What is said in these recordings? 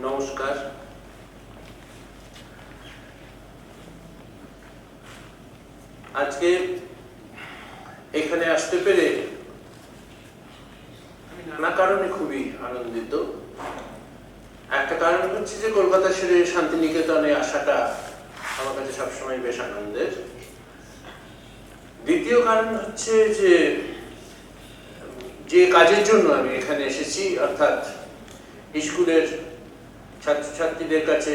নমস্কার। আজকে এখানে আসতে পেরে আমি নানা কারণে খুবই আনন্দিত। একটা কারণ হচ্ছে যে কলকাতা ছেড়ে শান্তিনিকেতনে আসাটা আমার কাছে সবসময় বেশ আনন্দের। দ্বিতীয় কারণ হচ্ছে যে কাজের জন্য আমি এখানে এসেছি, অর্থাৎ স্কুলের ছাত্রছাত্রীদের কাছে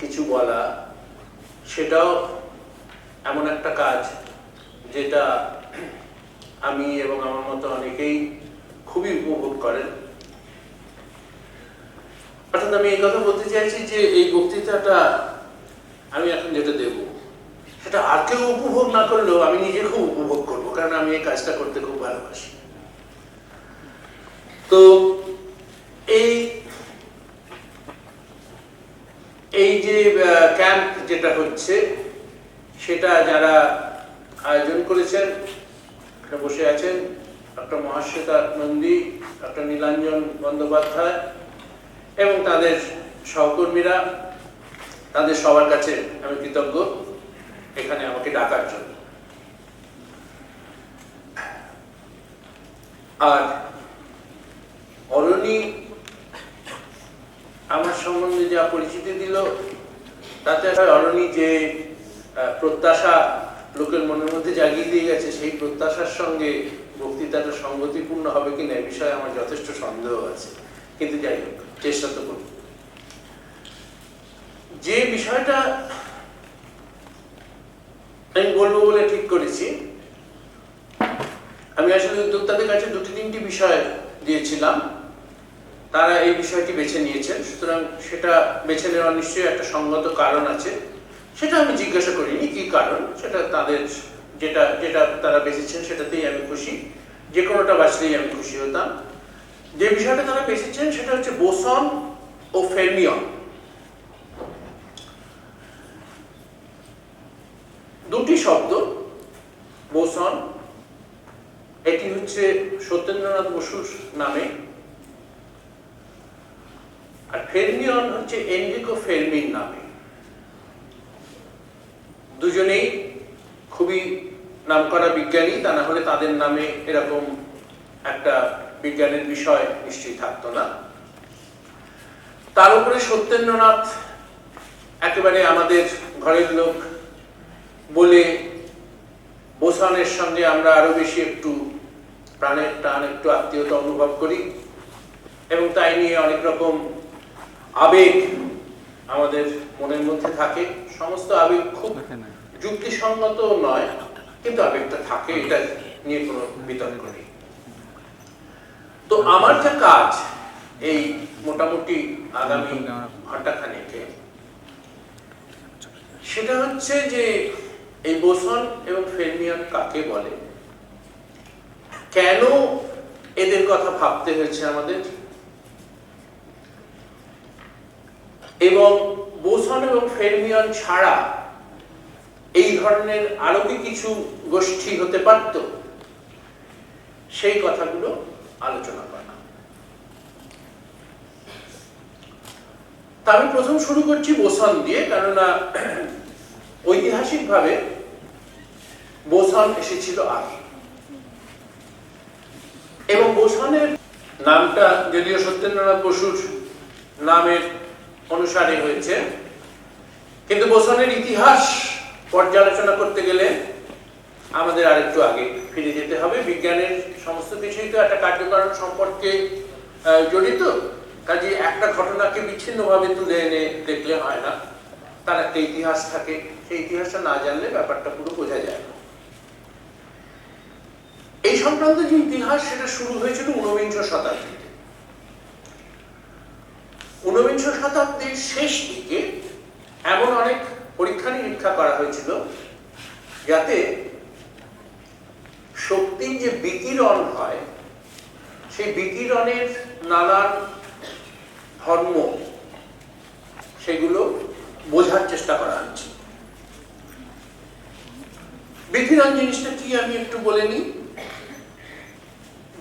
কিছু বলা, সেটাও এমন একটা কাজ যেটা আমি এবং আমার মতো অনেকেই খুবই উপভোগ করেন। অর্থাৎ আমি এই কথা বলতে চাইছি যে এই বক্তৃতাটা আমি এখন যেটা দেব সেটা আর কেউ উপভোগ না করলেও আমি নিজে খুব উপভোগ করবো, কারণ আমি এই কাজটা করতে খুব ভালোবাসি। তো এই যে ক্যাম্প যেটা হচ্ছে সেটা যারা আয়োজন করেছেন, বসে আছেন ডক্টর মহাশ্বেতা নন্দী, ডক্টর নীলাঞ্জন বন্দ্যোপাধ্যায় এবং তাদের সহকর্মীরা, তাদের সবার কাছে আমি কৃতজ্ঞ এখানে আমাকে ডাকার জন্য। আর অরণি আমার সম্বন্ধে যা পরিচিতি দিল তাতে অরণি যে প্রত্যাশা লোকের মনের মধ্যে জাগিয়ে দিয়ে গেছে, সেই প্রত্যাশার সঙ্গে বক্তৃতাটা সঙ্গতিপূর্ণ হবে কিনা এ বিষয়ে আমার যথেষ্ট সন্দেহ আছে, কিন্তু যাই হোক চেষ্টা তো করি। যে বিষয়টা আমি বলবো বলে ঠিক করেছি, আমি আসলে উদ্যোক্তাদের কাছে দুটি তিনটি বিষয় দিয়েছিলাম, তারা এই বিষয়টি বেছে নিয়েছেন, সুতরাং সেটা বেছে নেওয়ার নিশ্চয়ই একটা সঙ্গত কারণ আছে। সেটা আমি জিজ্ঞাসা করিনি কি কারণ, সেটা তাদের যেটা যেটা তারা বেছেছেন সেটাতেই আমি খুশি, যে কোনোটা বাঁচলেই আমি খুশি হতাম। যে বিষয়টা তারা বেছেছেন সেটা হচ্ছে বোসন ও ফেরমিয়ন। দুটি শব্দ, বোসন এটি হচ্ছে সত্যেন্দ্রনাথ বসুর নামে, আর ফেরমিয়ন হচ্ছে এনরিকো ফেরমির নামে। দুজনেই খুবই নামকরা বিজ্ঞানী, তা না হলে তাদের নামে এরকম একটা বিজ্ঞানের বিষয় নিশ্চয়ই থাকতো না। তার উপরে সত্যেন্দ্রনাথ একেবারে আমাদের ঘরের লোক বলে বোসনের সঙ্গে আমরা আরো বেশি একটু প্রাণের টান, একটু আত্মীয়তা অনুভব করি এবং তাই নিয়ে অনেক রকম আবেগ আমাদের মনের মধ্যে থাকে। সমস্ত আবেগ খুব যুক্তিসঙ্গত নয়, কিন্তু আবেগটা থাকে, এটা নিয়ে কোনো বিতর্ক নেই। তো আমার যে কাজ এই মোটামুটি আগামী ঘন্টাখানেকে, সেটা হচ্ছে যে এই বোসন এবং ফেরমিয়ন কাকে বলে, কেন এদের কথা ভাবতে হয়েছে আমাদের, এবং বোসন এবং ফেরমিয়ন ছাড়া এই ধরনের আরো কি কিছু গোষ্ঠী হতে পারত, সেই কথাগুলো আলোচনা করা। তা আমি প্রথম শুরু করছি বোসন দিয়ে, কেননা ঐতিহাসিকভাবে বোসন এসেছিল আগে, এবং বোসনের নামটা যদিও সত্যেন্দ্রনাথ বসুর নামের অনুসারে হয়েছে, কিন্তু বোসনের ইতিহাস পর্যালোচনা করতে গেলে আমাদের আরেকটু আগে ফিরে যেতে হবে। বিজ্ঞানের সমস্ত কিছুই তো একটা কার্যকারণ সম্পর্কে জড়িত, কাজে একটা ঘটনাকে বিচ্ছিন্নভাবে তুলে এনে দেখলে হয় না, তার একটা ইতিহাস থাকে, সেই ইতিহাসটা না জানলে ব্যাপারটা পুরো বোঝা যায় না। এই সংক্রান্ত যে ইতিহাস সেটা শুরু হয়েছিল ঊনবিংশ শতাব্দীতে। ঊনবিংশ শতাব্দীর শেষ দিকে এমন অনেক পরীক্ষা নিরীক্ষা করা হয়েছিল যাতে শক্তির যে বিকিরণ হয় সেই বিকিরণের নানান ধর্ম সেগুলো বোঝার চেষ্টা করা হচ্ছে। বিকিরণ জিনিসটা কি আমি একটু বলে নিই।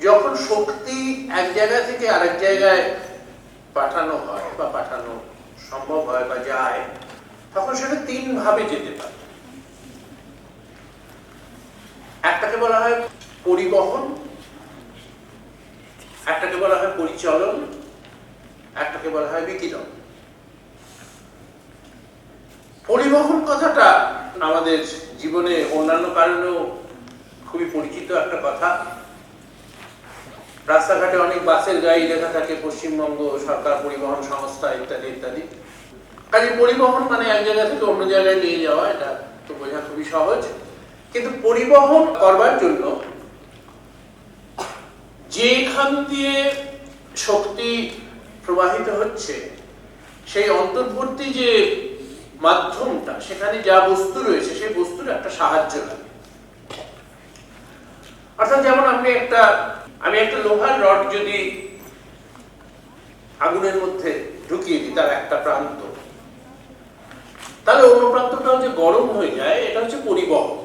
যখন শক্তি এক জায়গা থেকে আরেক জায়গায় পাঠানো হয় বা পাঠানো সম্ভব হয় বা যায়, তখন সেটা তিন ভাবে যেতে পারে। একটাকে বলা হয় পরিবহন, একটাকে বলা হয় পরিচলন, একটাকে বলা হয় বিকিরণ। পরিবহন কথাটা আমাদের জীবনে অন্যান্য কারণেও খুবই পরিচিত একটা কথা। রাস্তাঘাটে অনেক বাসের গাড়ি লেখা থাকে পশ্চিমবঙ্গ সরকার পরিবহন সংস্থা ইত্যাদি ইত্যাদি। কাজে পরিবহন মানে এক জায়গা থেকে অন্য জায়গায় নিয়ে যাওয়া, এটা তো বোঝা খুবই সহজ। কিন্তু পরিবহন করবার জন্য যেখান দিয়ে শক্তি প্রবাহিত হচ্ছে সেই অন্তর্বর্তী যে মাধ্যমটা, সেখানে যা বস্তু রয়েছে সেই বস্তুর একটা সাহায্য লাগে। অর্থাৎ যেমন আমি একটা লোহার রড যদি আগুনের মধ্যে ঢুকিয়ে দিই তার একটা প্রান্ত, তাহলে অন্য প্রান্তটাও যে গরম হয়ে যায়, এটা হচ্ছে পরিবহন।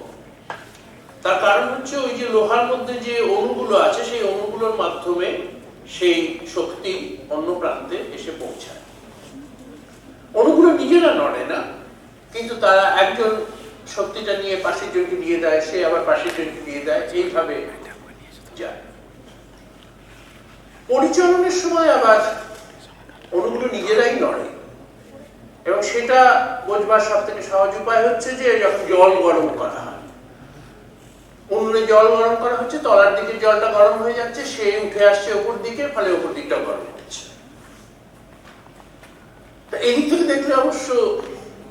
তার কারণ হচ্ছে ওই যে লোহার মধ্যে যে অণুগুলো আছে সেই অণুগুলোর মাধ্যমে সেই শক্তি অন্য প্রান্তে এসে পৌঁছায়। অণুগুলো নিজেরা নড়ে না, কিন্তু তারা একজন শক্তিটা নিয়ে পাশের জনকে দিয়ে দেয়, সে আবার পাশের জনকে দিয়ে দেয়, এইভাবে যায়। পরিচালনের সময় আবার অণুগুলো নিজেরাই নড়ে, এবং সেটা বোঝবার সব থেকে সহজ উপায় হচ্ছে যে যখন জল গরম করা হয়, উনুনে জল গরম করা হচ্ছে, তলার দিকে জলটা গরম হয়ে যাচ্ছে, সে উঠে আসছে উপর দিকে, ফলে উপর দিকটা গরম হচ্ছে। এই দিক থেকে দেখলে অবশ্য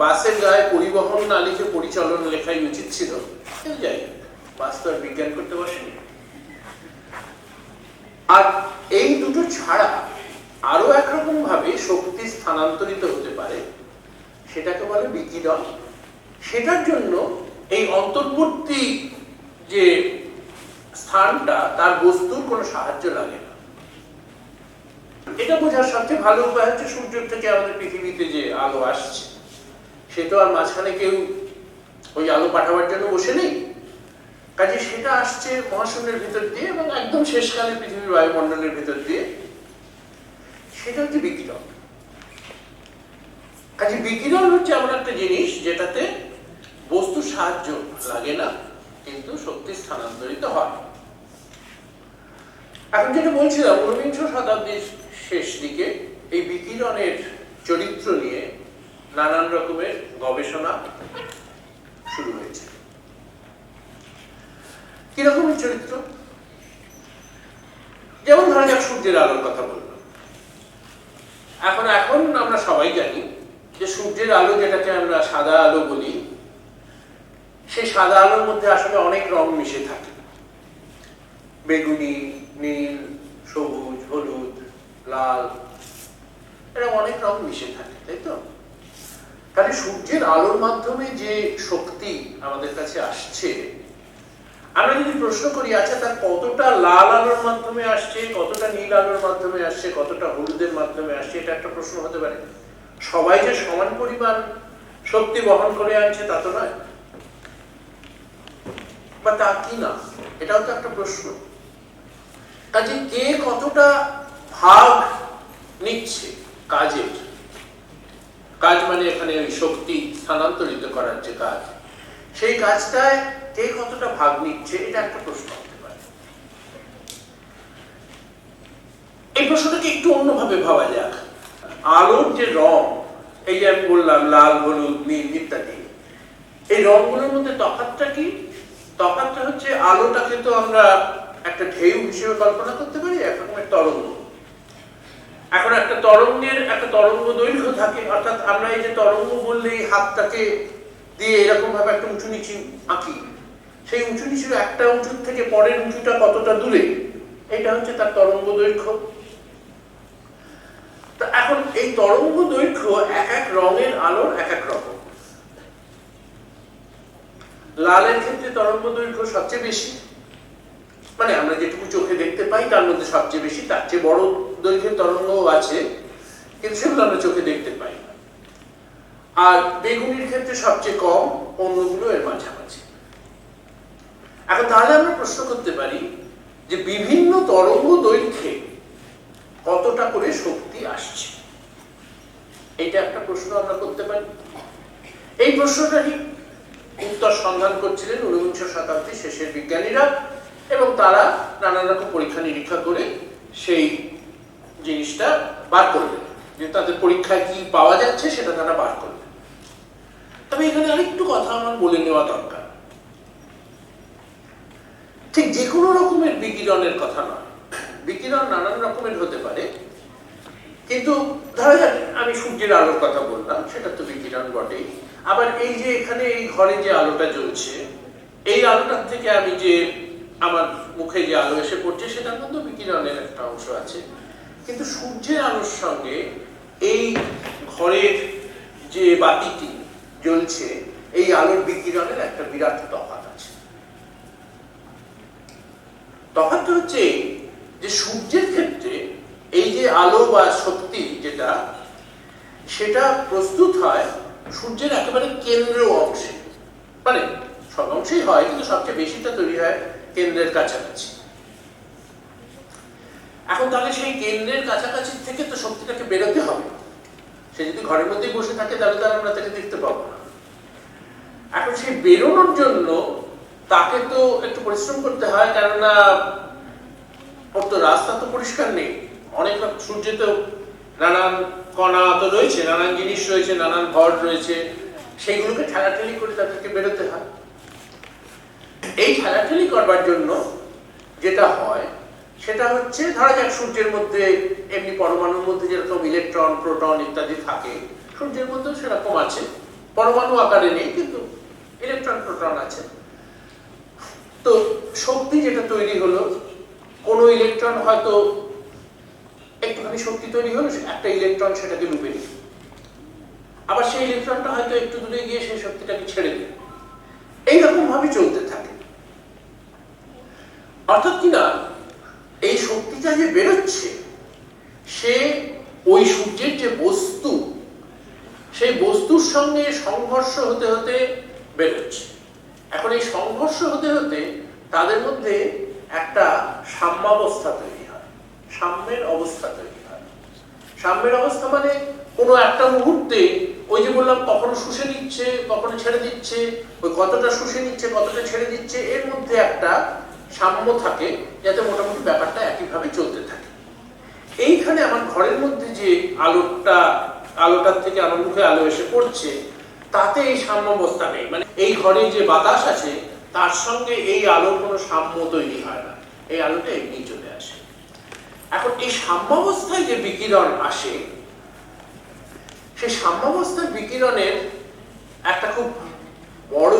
বাসের গায়ে পরিবহন না লিখে পরিচালন লেখাই উচিত ছিল। যাই বাস তো আর বিজ্ঞান করতে বসেনি। আর এই দুটো ছাড়া আরো একরকম ভাবে শক্তি স্থানান্তরিত হতে পারে, সেটাকে বলে বিকিরণ। সেটার জন্য এই অন্তর্বর্তী যে স্থানটা, তার বস্তুর কোনো সাহায্য লাগে না। এটা বোঝার সবচেয়ে ভালো উপায় হচ্ছে সূর্য থেকে আমাদের পৃথিবীতে যে আলো আসছে, সে তো আর মাঝখানে কেউ ওই আলো পাঠাবার জন্য বসে নেই। কাজে সেটা আসছে মহাশূন্যের ভিতর দিয়ে এবং একদম শেষকালে পৃথিবীর বায়ুমণ্ডলের ভিতর দিয়ে, সেটা হচ্ছে বিকিরণ। কাজে বিকিরণ হচ্ছে এমন একটা জিনিস যেটাতে বস্তুর সাহায্য লাগে না, কিন্তু শক্তি স্থানান্তরিত হয়। এখন যেটা বলছিলাম, ঊনবিংশ শতাব্দীর শেষ দিকে এই বিকিরণের চরিত্র নিয়ে নানান রকমের গবেষণা শুরু হয়েছে। কিরকমের চরিত্র? যেমন ধরা যাক সূর্যের আলোর কথা বললাম। এখন আমরা সবাই জানি যে সূর্যের আলো, যেটাকে আমরা সাদা আলো বলি, সেই সাদা আলোর মধ্যে আসলে অনেক রং মিশে থাকে। বেগুনি, নীল, সবুজ, হলুদ, লাল, এরকম অনেক রং মিশে থাকে, তাই তো? তাহলে সূর্যের আলোর মাধ্যমে যে শক্তি আমাদের কাছে আসছে, আমরা যদি প্রশ্ন করি আচ্ছা তার কতটা লাল আলোর মাধ্যমে আসছে, কতটা নীল আলোর মাধ্যমে আসছে, কতটা হলুদের মাধ্যমে আসছে, এটা একটা প্রশ্ন হতে পারে। সবাই যে সমান পরিমাণ শক্তি বহন করে আনছে তা তো নয়, বা তা কি না, এটাও তো একটা প্রশ্ন। কাজে কে কতটা ভাগ নিচ্ছে কাজের, কাজ মানে এখানে ওই শক্তি স্থানান্তরিত করার যে কাজ, সেই কাজটায় কে কতটা ভাগ নিচ্ছে, এটা একটা প্রশ্ন হতে পারে। এই প্রশ্নটাকে একটু অন্যভাবে ভাবা যাক। আলোর যে রং, এই যে আমি বললাম লাল, হলুদ, নীল ইত্যাদি, এই রংগুলোর মধ্যে তফাৎটা কি? তফাৎটা হচ্ছে আলোটাকে তো আমরা একটা ঢেউ হিসেবে কল্পনা করতে পারি, একরকমের তরঙ্গ। এখন একটা তরঙ্গের একটা তরঙ্গ দৈর্ঘ্য থাকে, অর্থাৎ আমরা এই যে তরঙ্গ বললেই হাতটাকে দিয়ে এরকম ভাবে একটা উঁচু নিচু আঁকি, সেই উঁচু নিচুর একটা উঁচুর থেকে পরের উঁচুটা কতটা দূরে, এটা হচ্ছে তার তরঙ্গ দৈর্ঘ্য। তা এখন এই তরঙ্গ দৈর্ঘ্য এক এক রঙের আলোর এক এক রকম। লালের ক্ষেত্রে তরঙ্গ দৈর্ঘ্য সবচেয়ে বেশি, মানে আমরা যেটুকু চোখে দেখতে পাই তার মধ্যে সবচেয়ে বেশি, তার চেয়ে বড় দৈর্ঘ্যের তরঙ্গও আছে, কিন্তু সেগুলো আমরা চোখে দেখতে পাই না। আর বেগুনির ক্ষেত্রে সবচেয়ে কম, অন্যগুলো এর মাঝামাঝি। এখন তাহলে আমরা প্রশ্ন করতে পারি যে বিভিন্ন তরঙ্গ দৈর্ঘ্যে কতটা করে শক্তি আসছে? এইটা একটা প্রশ্ন আমরা করতে পারি। এই প্রশ্নটারই উত্তর সন্ধান করছিলেন ঊনবিংশ শতাব্দীর শেষের বিজ্ঞানীরা, এবং তারা নানান রকম পরীক্ষা নিরীক্ষা করে সেই জিনিসটা বার করলেন, যে তাদের পরীক্ষায় কি পাওয়া যাচ্ছে সেটা তারা বার করলেন। তবে এখানে আরেকটু কথা আমার বলে নেওয়া দরকার। ঠিক যে কোনো রকমের বিকিরণের কথা নয়, বিকিরণ নানান রকমের হতে পারে, কিন্তু ধরা যাক আমি সূর্যের আলোর কথা বললাম, সেটা তো বিকিরণ বটেই। আবার এই যে এখানে এই ঘরে যে আলোটা জ্বলছে, এই আলোটার থেকে আমি যে আমার মুখে যে আলো এসে পড়ছে সেটার মধ্যে বিকিরণের একটা অংশ আছে। কিন্তু সূর্যের আলোর সঙ্গে এই ঘরের যে বাতিটি জ্বলছে, এই আলোর বিকিরণের একটা বিরাট তফাৎ আছে। তফাৎটা হচ্ছে যে সূর্যের ক্ষেত্রে এই যে আলো বা শক্তি যেটা, সেটা প্রস্তুত হয় সূর্যের একেবারে কেন্দ্র অংশে, মানে সব অংশেই হয় কিন্তু সবচেয়ে বেশিটা তৈরি হয় কেন্দ্রের কাছাকাছি। এখন তাহলে সেই কেন্দ্রের কাছাকাছি থেকে তো শক্তিটাকে বেরোতে হবে। সে যদি ঘরের মধ্যেই বসে থাকে তাহলে তার আমরা তাকে দেখতে পাবো না। এখন সেই বেরোনোর জন্য তাকে তো একটু পরিশ্রম করতে হয়, কেননা ওর তো রাস্তা তো পরিষ্কার নেই। অনেক সূর্যে তো নানান কণা তো রয়েছে, নানান জিনিস রয়েছে, নানান ভর রয়েছে, সেইগুলোকে ঠেলাঠেলি করে তাদেরকে বেরোতে হয়। এই ঠেলাঠেলি করবার জন্য যেটা হয় সেটা হচ্ছে, ধরা যাক সূর্যের মধ্যে এমনি পরমাণুর মধ্যে যেরকম ইলেকট্রন, প্রোটন ইত্যাদি থাকে, সূর্যের মধ্যেও সেরকম আছে, পরমাণু আকারে নেই কিন্তু ইলেকট্রন প্রোটন আছে। তো শক্তি যেটা তৈরি হলো, কোনো ইলেকট্রন হয়তো একটুখানি শক্তি তৈরি হলো, একটা ইলেকট্রন সেটাকে লুপে নিল, আবার সেই ইলেকট্রনটা হয়তো একটু দূরে গিয়ে সেই শক্তিটাকে ছেড়ে দিল। এইরকম ভাবে চলতে থাকে। অর্থাৎ কিনা এই শক্তিটা যে বেরোচ্ছে, সে ওই সূর্যের যে বস্তু, সেই বস্তুর সঙ্গে সংঘর্ষ হতে হতে বেরোচ্ছে। এখন এই সংঘর্ষ হতে হতে তাদের মধ্যে একটা সাম্যাবস্থা তৈরি হয়, সাম্যের অবস্থা তৈরি হয়। সাম্যের অবস্থা মানে কোনো একটা মুহূর্তে ওই যে বললাম কখনো শুষে নিচ্ছে, কখনো ছেড়ে দিচ্ছে, ওই কতটা শুষে নিচ্ছে কতটা ছেড়ে দিচ্ছে, এর মধ্যে একটা সাম্য থাকে, যাতে মোটামুটি ব্যাপারটা একইভাবে চলতে থাকে। এইখানে আমার ঘরের মধ্যে যে আলোটার থেকে আমার মুখে আলো এসে পড়ছে, তাতে এই সাম্যাবস্থা নেই। মানে এই ঘরে যে বাতাস আছে তার সঙ্গে এই আলোর কোনো সাম্য তৈরি হয় না, এই আলোটা এমনি চলে আসে। এখন এই সাম্যাবস্থায় যে বিকিরণ আসে, সেই সাম্যাবস্থার বিকিরণের একটা খুব বড়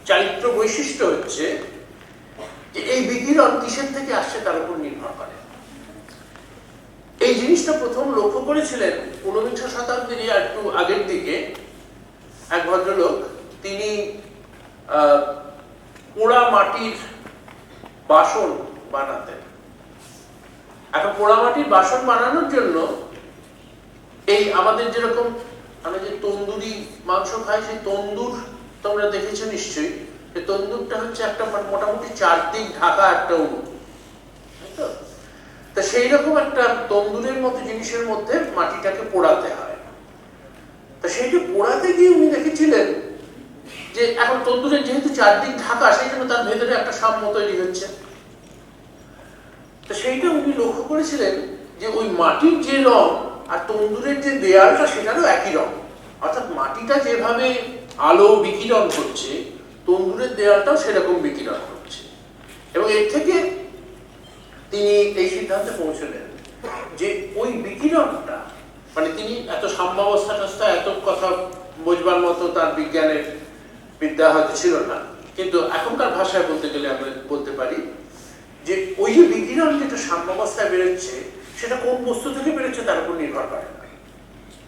চারিত্র বৈশিষ্ট্য হচ্ছে যে এই বিকিরণ কিসের থেকে আসছে তার উপর নির্ভর করে। এই জিনিসটা প্রথম লক্ষ্য করেছিলেন ঊনবিংশ শতাব্দীর একটু আগের দিকে এক ভদ্রলোক। তিনি পোড়া মাটির বাসন বানাতেন। এখন পোড়া মাটির বাসন বানানোর জন্য এই আমাদের যেরকম আমরা যে তন্দুরি মাংস খাই, সেই তন্দুর তোমরা দেখেছো নিশ্চয়ই। এই তন্দুরটা হচ্ছে একটা মোটামুটি চারদিক ঢাকা একটা উনুন, তা সেই রকম একটা তন্দুরের মতো জিনিসের মধ্যে মাটিটাকে পোড়াতে হয়। তা সেইটা পোড়াতে গিয়ে উনি দেখেছিলেন যে এখন তন্দুরের যেহেতু চারদিক ঢাকা, সেই জন্য তার ভেতরে একটা সাম্য তৈরি হচ্ছে। তো সেইটা উনি লক্ষ্য করেছিলেন যে ওই মাটির যে রং আর তন্দুরের যে দেয়ালটা সেটারও একই রং। অর্থাৎ মাটিটা যেভাবে আলো বিকিরণ করছে, তন্দুরের দেয়ালটাও সেরকম বিকিরণ করছে। এবং এর থেকে তিনি এই সিদ্ধান্তে পৌঁছলেন যে ওই বিকিরণটা, মানে তিনি এত সাম্যাবস্থা এত কথা বোঝবার মতো তার বিজ্ঞানের বিদ্যা হয়তো ছিল না, কিন্তু এখনকার ভাষায় বলতে গেলে আমরা বলতে পারি যে ওই যে বিকিরণ যেটা সাম্যাবস্থায় বেরোচ্ছে, সেটা কোন বস্তু থেকে বেরোচ্ছে তার উপর নির্ভর করে না।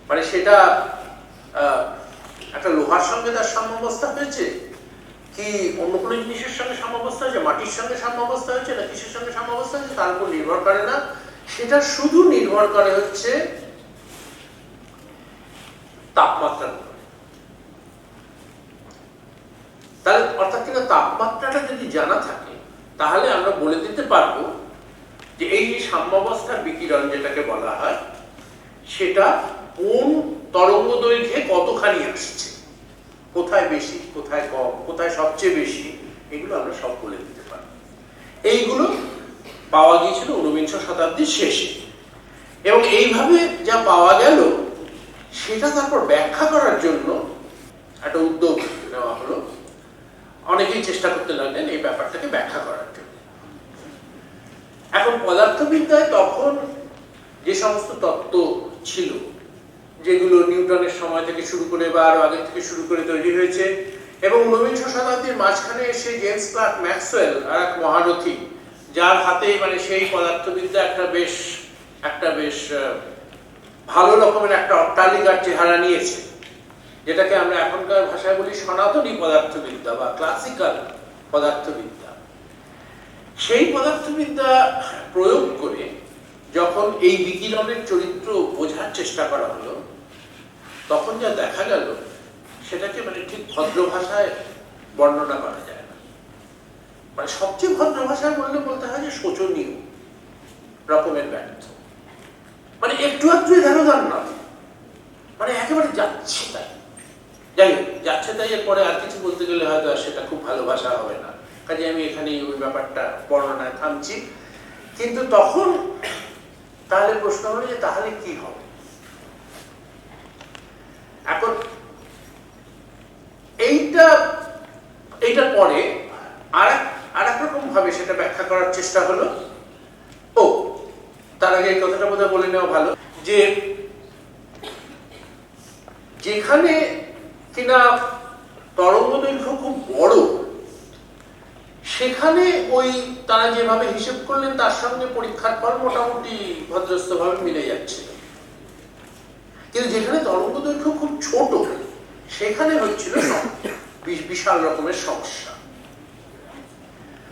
মানে সেটা একটা লোহার সঙ্গে তার সাম্যাবস্থা হয়েছে, কি অন্য কোনো জিনিসের সঙ্গে সাম্যাবস্থা হয়েছে, মাটির সঙ্গে সাম্যাবস্থা হয়েছে, না কিসের সঙ্গে সাম্যাবস্থা হয়েছে, তার উপর নির্ভর করে না। সেটা শুধু নির্ভর করে হচ্ছে তাপমাত্রার উপর। তাহলে অর্থাৎ কিনা তাপমাত্রাটা যদি জানা থাকে, তাহলে আমরা বলে দিতে পারবো যে যে এই যে সাম্যাবস্থার বিকিরণ যেটাকে বলা হয় সেটা কোন তরঙ্গ দৈর্ঘ্যে কতখানি আসছে, কোথায় বেশি কোথায় কম, কোথায় সবচেয়ে বেশি, এগুলো আমরা সব বলে দিতে পারি। এইগুলো পাওয়া গিয়েছিল ঊনবিংশ শতাব্দীর শেষে, এবং এইভাবে যা পাওয়া গেল সেটা তারপর ব্যাখ্যা করার জন্য একটা উদ্যোগ নেওয়া হলো। অনেকেই চেষ্টা করতে লাগলেন এই ব্যাপারটাকে ব্যাখ্যা করার জন্য। এখন পদার্থবিদ্যায় তখন যে সমস্ত তত্ত্ব ছিল যেগুলো নিউটনের সময় থেকে শুরু করে বা আরো আগে থেকে শুরু করে তৈরি হয়েছে, এবং ঊনবিংশ শতাব্দীর মাঝখানে এসে জেমস ক্লার্ক ম্যাক্সওয়েল আর এক মহারথী, যার হাতে মানে সেই পদার্থবিদ্যা একটা বেশ ভালো রকমের একটা অট্টালিকার চেহারা নিয়েছে, যেটাকে আমরা এখনকার ভাষায় বলি সনাতনী পদার্থবিদ্যা বা ক্লাসিক্যাল পদার্থবিদ্যা। সেই পদার্থবিদ্যা প্রয়োগ করে যখন এই বিকিরণের চরিত্র বোঝার চেষ্টা করা হলো, তখন যা দেখা গেল সেটাকে মানে ঠিক ভদ্র ভাষায় বর্ণনা করা যায় না। মানে সবচেয়ে ভদ্র ভাষায় বলতে হয় যে শোচনীয় রকমের ব্যর্থ, মানে একটু ধারোধার নয়, মানে একেবারে যাচ্ছে তাই। যাই হোক, যাচ্ছে তাই এর পরে আর কিছু বলতে গেলে হয়তো আর সেটা খুব ভালো ভাষা হবে না, কাজে আমি এখানেই ওই ব্যাপারটা বর্ণনায় থামছি। কিন্তু তখন তাহলে প্রশ্ন হলো যে তাহলে কি হবে। এখন এইটার পরে আর এক রকম ভাবে সেটা ব্যাখ্যা করার চেষ্টা হলো। তার আগে এই কথাটা বোধহয় বলে নেওয়া ভালো যে যেখানে কিনা তরঙ্গ দৈর্ঘ্য খুব বড়, সেখানে ওই তারা যেভাবে হিসেব করলেন তার সঙ্গে পরীক্ষার ফল মোটামুটি ভদ্রস্থভাবে মিলে যাচ্ছে। কিন্তু যেখানে তরঙ্গ দৈর্ঘ্য খুব ছোট, সেখানে হচ্ছিল বিশাল রকমের সমস্যা।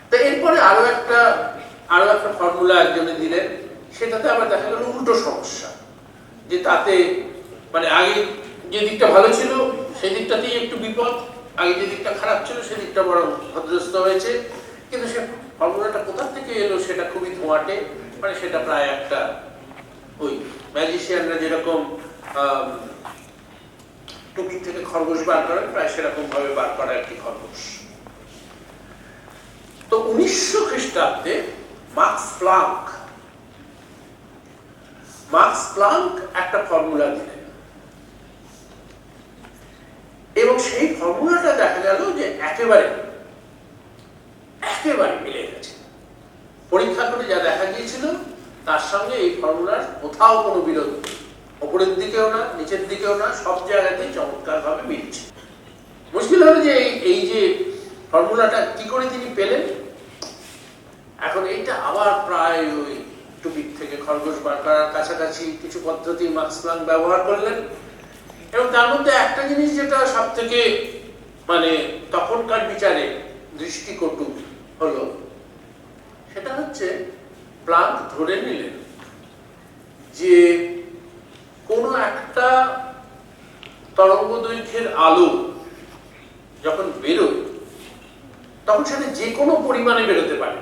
তো এরপরে আরো একটা ফর্মুলা একজনে দিলেন, সেটাতে আবার দেখা গেল উল্টো সমস্যা, যে তাতে মানে আগে যে দিকটা ভালো ছিল সেই দিকটাতেই একটু বিপদ, আগে যে দিকটা খারাপ ছিল সেই দিকটা বড় ভদ্রস্থ হয়েছে। কিন্তু সে ফর্মুলাটা কোথা থেকে এলো সেটা খুবই ধোঁয়াটে, মানে সেটা প্রায় একটা ওই ম্যাজিশিয়ানরা যেরকম টুপি থেকে খরগোশ বার করেন, প্রায় সেরকম ভাবে বার করা একটি খরগোশ। তো 1900 খ্রিস্টাব্দে মার্কস প্লাঙ্ক একটা ফর্মুলা দিলেন, এবং সেই ফর্মুলাটা দেখা গেল যে একেবারে মিলে গেছে। পরীক্ষা করে যা দেখা গিয়েছিল তার সঙ্গে এই ফর্মুলার কোথাও কোনো বিরোধ নেই, উপরের দিকেও না নিচের দিকেও না, সব জায়গাতেই চমৎকার ভাবে মিলছে। মুশকিল হলো যে এই যে ফর্মুলাটা কি করে তিনি পেলেন। এখন এইটা আবার প্রায় ওই টুপির থেকে খরগোশ বার করার কাছাকাছি কিছু পদ্ধতি মার্কস প্লাঙ্ক ব্যবহার করলেন, এবং তার মধ্যে একটা জিনিস যেটা সব থেকে মানে তখনকার বিচারে দৃষ্টিকটু হলো, সেটা হচ্ছে প্লাঙ্ক ধরে নিলেন যে কোনো একটা তরঙ্গ দৈর্ঘ্যের আলো যখন বেরোয় তখন সেটা যে কোনো পরিমাণে বেরোতে পারে,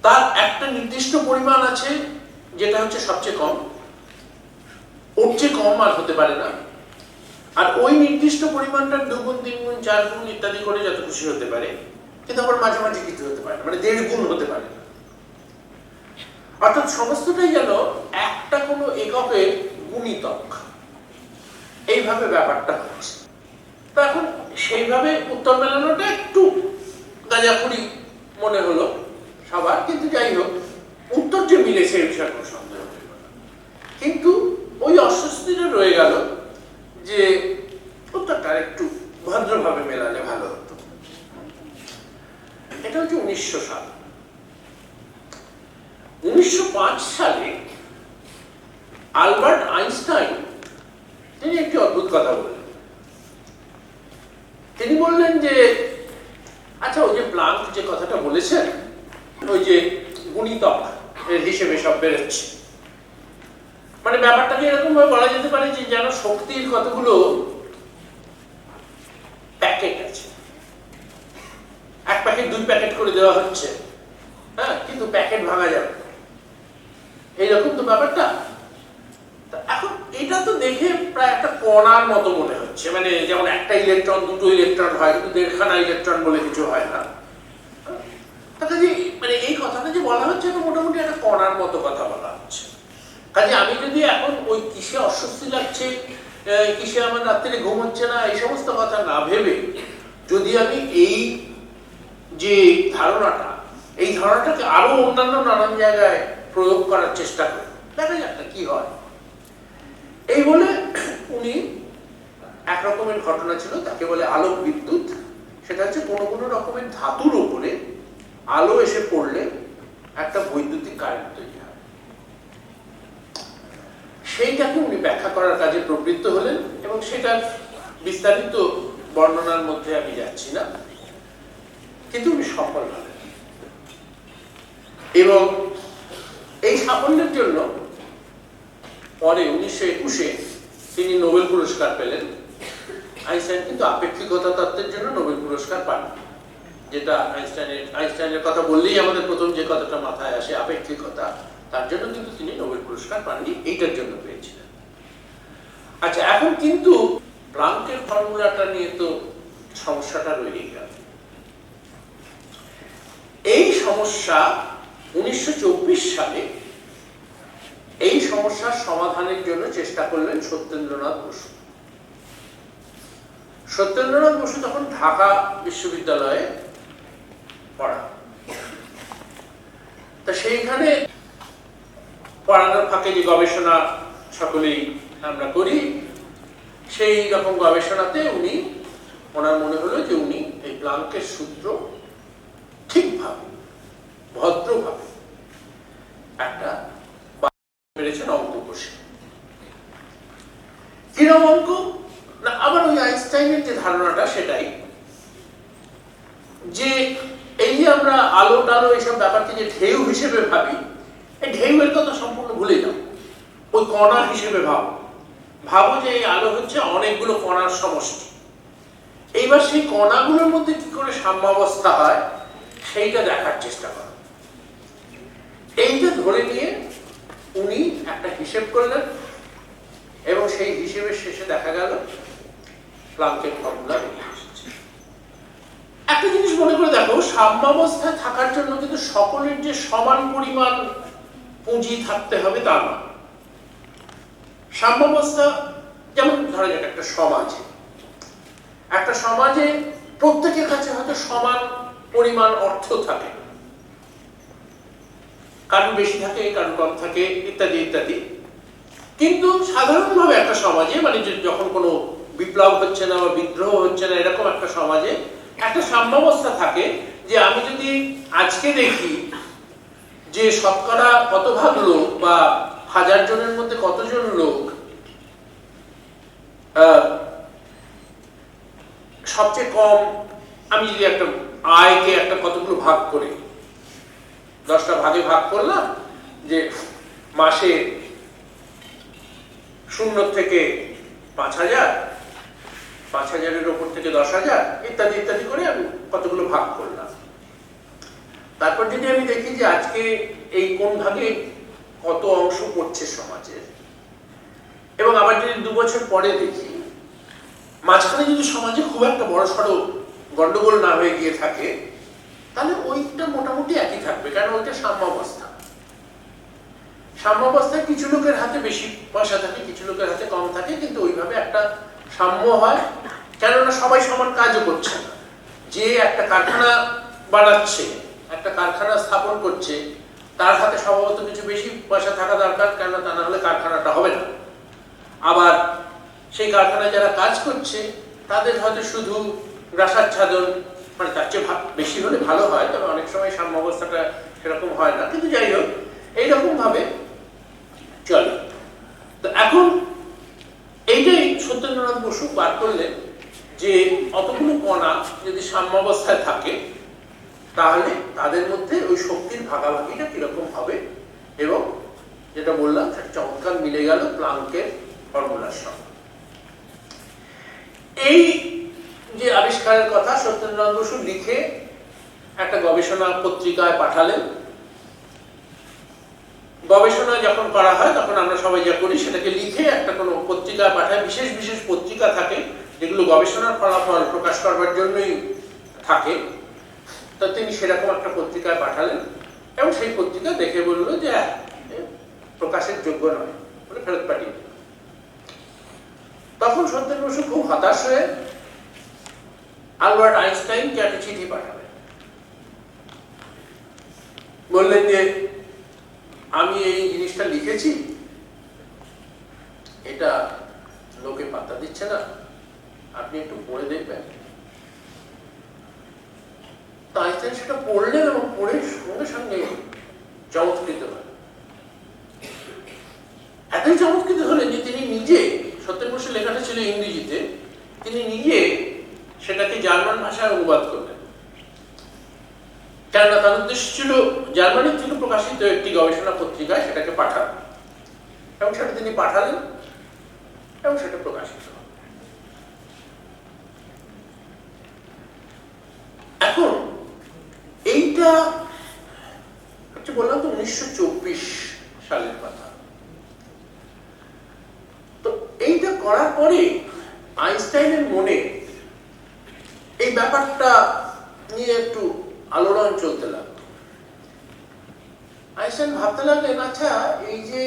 তার একটা নির্দিষ্ট পরিমাণ আছে যেটা হচ্ছে সবচেয়ে কম, ওর চেয়ে কম আর হতে পারে না, আর ওই নির্দিষ্ট পরিমাণটার 2 গুণ 3 গুণ 4 গুণ ইত্যাদি করে যত খুশি হতে পারে, কিন্তু আবার মাঝে মাঝে কিছু হতে পারে না, মানে 1.5 গুণ হতে পারে না। অর্থাৎ সমস্তটাই যেন একটা কোনো এককের গুণিতক, এইভাবে ব্যাপারটা হচ্ছে। তো এখন সেইভাবে উত্তর মেলানোটা একটু গাঁজাখুরি মনে হলো সবার, কিন্তু যাই হোক উত্তর যে মিলেছে এই বিষয়ে কোনো সন্দেহ হইল না। কিন্তু ওই অস্বস্তিটা রয়ে গেল যে উত্তরটা একটু ভদ্রভাবে মেলালে ভালো হতো। এটা হচ্ছে 1900 সাল। 1905 সালে আলবার্ট আইনস্টাইন তিনি একটি অদ্ভুত কথা বললেন। তিনি বললেন যে আচ্ছা, ওই যে প্লাঙ্ক যে কথাটা বলেছেন, ওই যে গুণিতক এর হিসেবে সব বেরোচ্ছে, মানে ব্যাপারটাকে এরকম ভাবে বলা যেতে পারে যে যেন শক্তির কতগুলো প্যাকেট আছে, 1 প্যাকেট 2 প্যাকেট করে দেওয়া হচ্ছে, কিন্তু প্যাকেট ভাঙা যাবে, এইরকম তো ব্যাপারটা। এখন এটা তো দেখে প্রায় একটা কণার মতো মনে হচ্ছে, মানে যেমন একটা ইলেকট্রন দুটো ইলেকট্রন হয়, কিন্তু দেড়খানা ইলেকট্রন বলে কিছু হয় না। কাজে মানে এই কথাটা যে বলা হচ্ছে এটা মোটামুটি একটা কণার মতো কথা বলা হচ্ছে। কাজে আমি যদি এখন ওই কিসে অস্বস্তি লাগছে, কিসে আমার রাত্রে ঘুম হচ্ছে না, এই সমস্ত কথা না ভেবে যদি আমি এই যে ধারণাটা, এই ধারণাটাকে আরো অন্যান্য নানান জায়গায় প্রয়োগ করার চেষ্টা করি, দেখা যাক কি হয়। এই বলে উনি এক রকমের ঘটনা ছিল, তাকে বলে আলোক বিদ্যুৎ। সেটা হচ্ছে কোনো কোনো রকমের ধাতুর উপরে আলো এসে পড়লে একটা বৈদ্যুতিক কারেন্ট তৈরি হয়। সেইটাকে উনি ব্যাখ্যা করার কাজে প্রবৃত্ত হলেন এবং সেটার বিস্তারিত বর্ণনার মধ্যে আমি যাচ্ছি না, কিন্তু উনি সফল হলেন। এবং এই সাফল্যের জন্য পরে 1921-এ তিনি নোবেল পুরস্কার পেলেন। আইনস্টাইন কিন্তু আপেক্ষিকতা তত্ত্বের জন্য নোবেল পুরস্কার পান, যেটা আইনস্টাইনের কথা বললেই আমাদের প্রথম যে কথাটা মাথায় আসে আপেক্ষিকতা, তার জন্য কিন্তু তিনি নোবেল পুরস্কার পাননি, এইটার জন্য পেয়েছিলেন। আচ্ছা, এখন কিন্তু প্লাঙ্কের ফর্মুলাটা নিয়ে তো সমস্যাটা রয়ে গেল। এই সমস্যা 1924 সালে এই সমস্যার সমাধানের জন্য চেষ্টা করলেন সত্যেন্দ্রনাথ বসু। সত্যেন্দ্রনাথ বসু তখন ঢাকা বিশ্ববিদ্যালয়ে পড়া, তা সেইখানে পড়ানোর ফাঁকে যে গবেষণা সকলেই আমরা করি, সেই রকম গবেষণাতে ওনার মনে হলো যে উনি এই প্লাঙ্কের সূত্র ঠিকভাবে ভদ্রভাবে একটা পেরেছেন অঙ্ক কষে। কিরম অঙ্ক না, আবার ওই আইনস্টাইনের যে ধারণাটা সেটাই, যে এই যে আমরা আলো টালো এইসব ব্যাপারকে যে ঢেউ হিসেবে ভাবি, এই ঢেউয়ের কথা সম্পূর্ণ ভুলে যাও, ওই কণা হিসেবে ভাবো যে এই আলো হচ্ছে অনেকগুলো কণার সমষ্টি। এইবার সেই কণাগুলোর মধ্যে কি করে সাম্যাবস্থা হয় সেইটা দেখার চেষ্টা করো। এইটা ধরে নিয়ে উনি একটা হিসেব করলেন এবং সেই হিসেবের শেষে দেখা গেল প্লাঙ্কের ফর্মুলা বেরিয়ে এসেছে। একটা জিনিস মনে করে দেখো, সাম্যাবস্থায় থাকার জন্য কিন্তু সকলের যে সমান পরিমাণ পুঁজি থাকতে হবে তা না। সাম্যাবস্থা যেমন ধরা যাক একটা সমাজে প্রত্যেকের কাছে হয়তো সমান পরিমাণ অর্থ থাকে, কারণ বেশি থাকে কারণ কম থাকে ইত্যাদি ইত্যাদি। কিন্তু সাধারণভাবে একটা সমাজে, মানে যখন কোনো বিপ্লব হচ্ছে না বা বিদ্রোহ হচ্ছে না, এরকম একটা সমাজে একটা সাম্যাবস্থা থাকে যে আমি যদি আজকে দেখি যে শতকরা কত ভাগ লোক বা 1000 জনের মধ্যে কতজন লোক সবচেয়ে কম, আমি যদি একটা আয়কে একটা কতগুলো ভাগ করে 10টা ভাগে ভাগ করলাম, যে মাসে 0 থেকে 5000, 5000-এর উপর থেকে 10,000 ইত্যাদি ইত্যাদি করে আমি কতগুলো ভাগ করলাম। তারপর যদি আমি দেখি যে আজকে এই কোন ভাগে কত অংশ পড়ছে সমাজের, এবং আবার যদি 2 বছর পরে দেখি মাঝখানে যদি সমাজে খুব একটা বড়সড় গন্ডগোল না হয়ে গিয়ে থাকে, তাহলে ওইটা মোটামুটি একই থাকবে, কারণ ওইটা সাম্যাবস্থা। সাম্যাবস্থায় কিছু লোকের হাতে বেশি পয়সা থাকে, কিছু লোকের হাতে কম থাকে, কিন্তু ওইভাবে একটা সাম্য হয়, কেননা সবাই সমান কাজও করছে না। যে একটা কারখানা বানাচ্ছে, একটা কারখানা স্থাপন করছে, তার হাতে সম্ভবত কিছু বেশি পয়সা থাকা দরকার, কেননা তা না হলে কারখানাটা হবে না। আবার সেই কারখানায় যারা কাজ করছে তাদের হয়তো শুধু গ্রাসাচ্ছাদন, মানে তার চেয়ে বেশি হলে ভালো হয়, তবে অনেক সময় সাম্যাবস্থাটা সেরকম হয় না, কিন্তু যাই হোক এইরকম ভাবে চলে। তো এখন এইটাই সত্যেন্দ্রনাথ বসু বার করলেন যে অতগুলো কণা যদি সাম্যাবস্থায় থাকে তাহলে তাদের মধ্যে ওই শক্তির ভাগাভাগিটা কিরকম হবে, এবং যেটা বললাম সেটা চমৎকার মিলে গেল প্লাঙ্কের ফর্মুলার সঙ্গে। এই যে আবিষ্কারের কথা সত্যেন্দ্রনাথ বসু লিখে একটা গবেষণা পত্রিকায় পাঠালেন, গবেষণা যখন করা হয় তখন আমরা সবাই যা করি সেটাকে লিখে একটা কোনো পত্রিকায় পাঠায়। বিশেষ বিশেষ পত্রিকা থাকে যেগুলো গবেষণার ফলাফল প্রকাশ করবার জন্যই থাকে। তো তিনি সেরকম একটা পত্রিকায় পাঠালেন এবং সেই পত্রিকা দেখে বলল যে প্রকাশের যোগ্য নয়, বলে ফেরত পাঠিয়ে দিল। তখন সত্যেন বসু খুব হতাশ হয়ে আলবার্ট আইনস্টাইনকে একটা চিঠি পাঠালেন। বললেন যে আমি এই জিনিসটা লিখেছি, এটা লোকে পাত্তা দিচ্ছে না, আপনি একটু পড়ে দেখবেন। আইনস্টাইন সেটা পড়লেন এবং পড়ে সঙ্গে সঙ্গে চমৎকৃত হলেন। এতই চমৎকৃত হলেন যে তিনি নিজে, সত্যেন বসুর লেখাটা ছিল ইংরেজিতে, তিনি নিজে সেটাকে জার্মান ভাষায় অনুবাদ করলেন। কেননা তার উদ্দেশ্য ছিল জার্মানির থেকে প্রকাশিত একটি গবেষণা পত্রিকায় সেটাকে পাঠান, এবং সেটা তিনি পাঠালেন এবং সেটা প্রকাশিত। এখন এইটা হচ্ছে বললাম তো 1924 সালের কথা। তো এইটা করার পরে আইনস্টাইনের মনে এই ব্যাপারটা নিয়ে একটু আলোড়ন চলতে লাগলো। আইনস্টাইন ভাবতে লাগলেন, আচ্ছা এই যে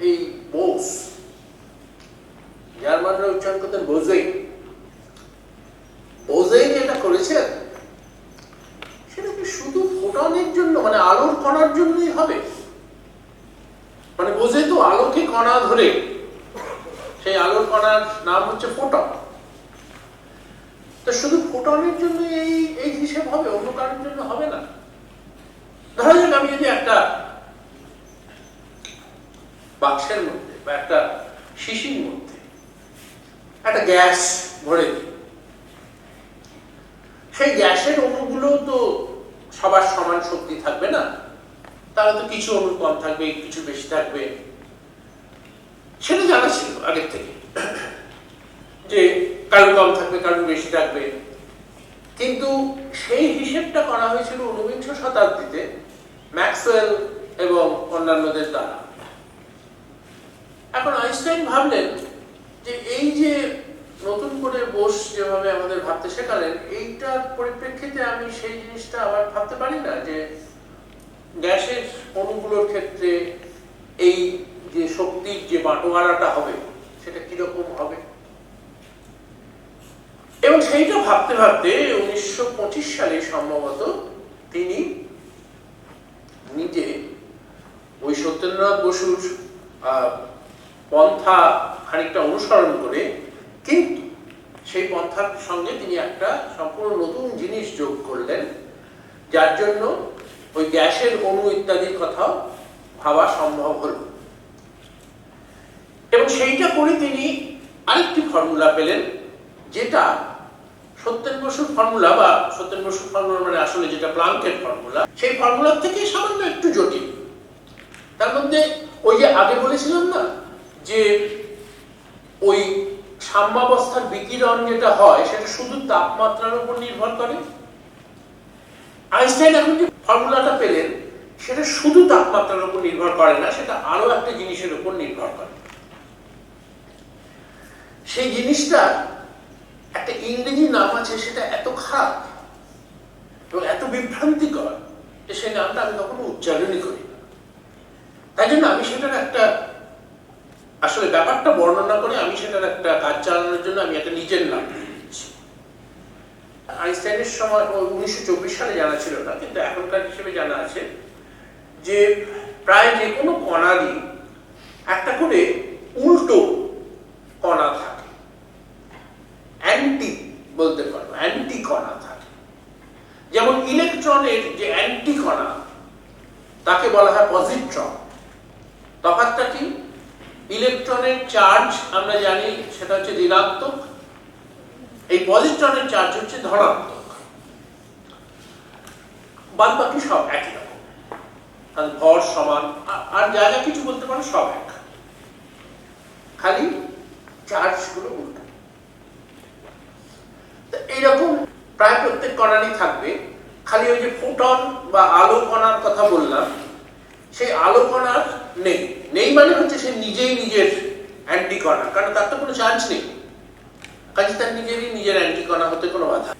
এই বোস, জার্মানরা উচ্চারণ করতেন বোঝেই, বোঝেই যেটা করেছেন সেটা কি শুধু ফোটনের জন্য, মানে আলোর কণার জন্যই হবে? মানে বোঝে তো আলোকে কণা ধরে, সেই আলোর কণার নাম হচ্ছে ফোটন। তো শুধু ফোটনের জন্য এই হিসেব হবে, অন্য কারোর জন্য হবে না? ধরা যাক আমি যদি একটা বাক্সের মধ্যে বা একটা শিশির মধ্যে একটা গ্যাস ভরে দিই, সেই গ্যাসের অণুগুলো তো সবার সমান শক্তি থাকবে না, তাহলে তো কিছু অণু কম থাকবে, কিছু বেশি থাকবে। সেটা জানা ছিল আগের থেকে যে কারো কম থাকবে, কারো বেশি থাকবে। কিন্তু সেই হিসেবটা করা হয়েছিল 19বিংশ শতাব্দীতে ম্যাক্সওয়েল এবং অন্যান্যদের দ্বারা। এখন আইনস্টাইন ভাবলেন যে এই যে নতুন করে বোস যেভাবে আমাদের ভাবতে শেখালেন, এইটার পরিপ্রেক্ষিতে আমি সেই জিনিসটা আবার ভাবতে পারি না যে গ্যাসের অণুগুলোর ক্ষেত্রে এই যে শক্তির যে বাটোয়ারাটা হবে সেটা কিরকম হবে। এবং সেইটা ভাবতে ভাবতে 1925 সালে সম্ভবত তিনি নিজে ওই সত্যেন্দ্রনাথ বসুর পন্থা খানিকটা অনুসরণ করে, কিন্তু সেই পন্থার সঙ্গে তিনি একটা সম্পূর্ণ নতুন জিনিস যোগ করলেন, যার জন্য ওই গ্যাসের অণু ইত্যাদির কথাও ভাবা সম্ভব হল। এবং সেইটা করে তিনি আরেকটি ফর্মুলা পেলেন, যেটা সত্যেন বসুর ফর্মুলা, বা সত্যেন বসুর ফর্মুলা মানে আসলে যেটা প্লাঙ্কের ফর্মুলা, সেই ফর্মুলার থেকে সামান্য একটু জটিল। তার মধ্যে ওই যে আগে বলেছিলাম না যে ওই সাম্যাবস্থার বিকিরণ যেটা হয় সেটা শুধু তাপমাত্রার উপর নির্ভর করে। আইনস্টাইন এখন যে ফর্মুলাটা পেলেন সেটা শুধু তাপমাত্রার উপর নির্ভর করে না, সেটা আরো একটা জিনিসের উপর নির্ভর করে। সেই জিনিসটা একটা ইংরেজি নাম আছে, সেটা এত খারাপ এবং এত বিভ্রান্তিকর যে সেই নামটা আমি কখনো উচ্চারণই করি না। তাই জন্য আমি সেটার একটা আসলে ব্যাপারটা বর্ণনা করে আমি সেটার একটা কাজ চালানোর জন্য আমি একটা নিজের নাম দিয়েছি। আইনস্টাইনের সময় 1924 সালে জানা ছিল না, কিন্তু এখনকার হিসেবে জানা আছে যে প্রায় যে কোনো কণারই একটা করে উল্টো কণা থাকে, অ্যান্টি বলতে পারবো, অ্যান্টি কণা থাকে। যেমন ইলেকট্রনের যে অ্যান্টি কণা তাকে বলা হয় পজিট্রন। তফাৎটা কি? ইলেকট্রনের চার্জ আমরা জানি সেটা হচ্ছে ঋণাত্মক, এই পজিট্রনের চার্জ হচ্ছে ধনাত্মক। বাদ বাকি সব একই রকম, তার ভর সমান, আর যা যা কিছু বলতে পারো সব এক, খালি চার্জ গুলো উল্টো। এইরকম প্রায় প্রত্যেক কণারই থাকবে, খালি ওই যে ফোটন বা আলো কণার কথা বললাম সেই আলো কণার নেই। নেই মানে হচ্ছে সে নিজেই নিজের অ্যান্টি কণা, কারণ তার তো কোনো চার্জ নেই, কাজে তার নিজেরই নিজের অ্যান্টি কণা হতে কোনো বাধা।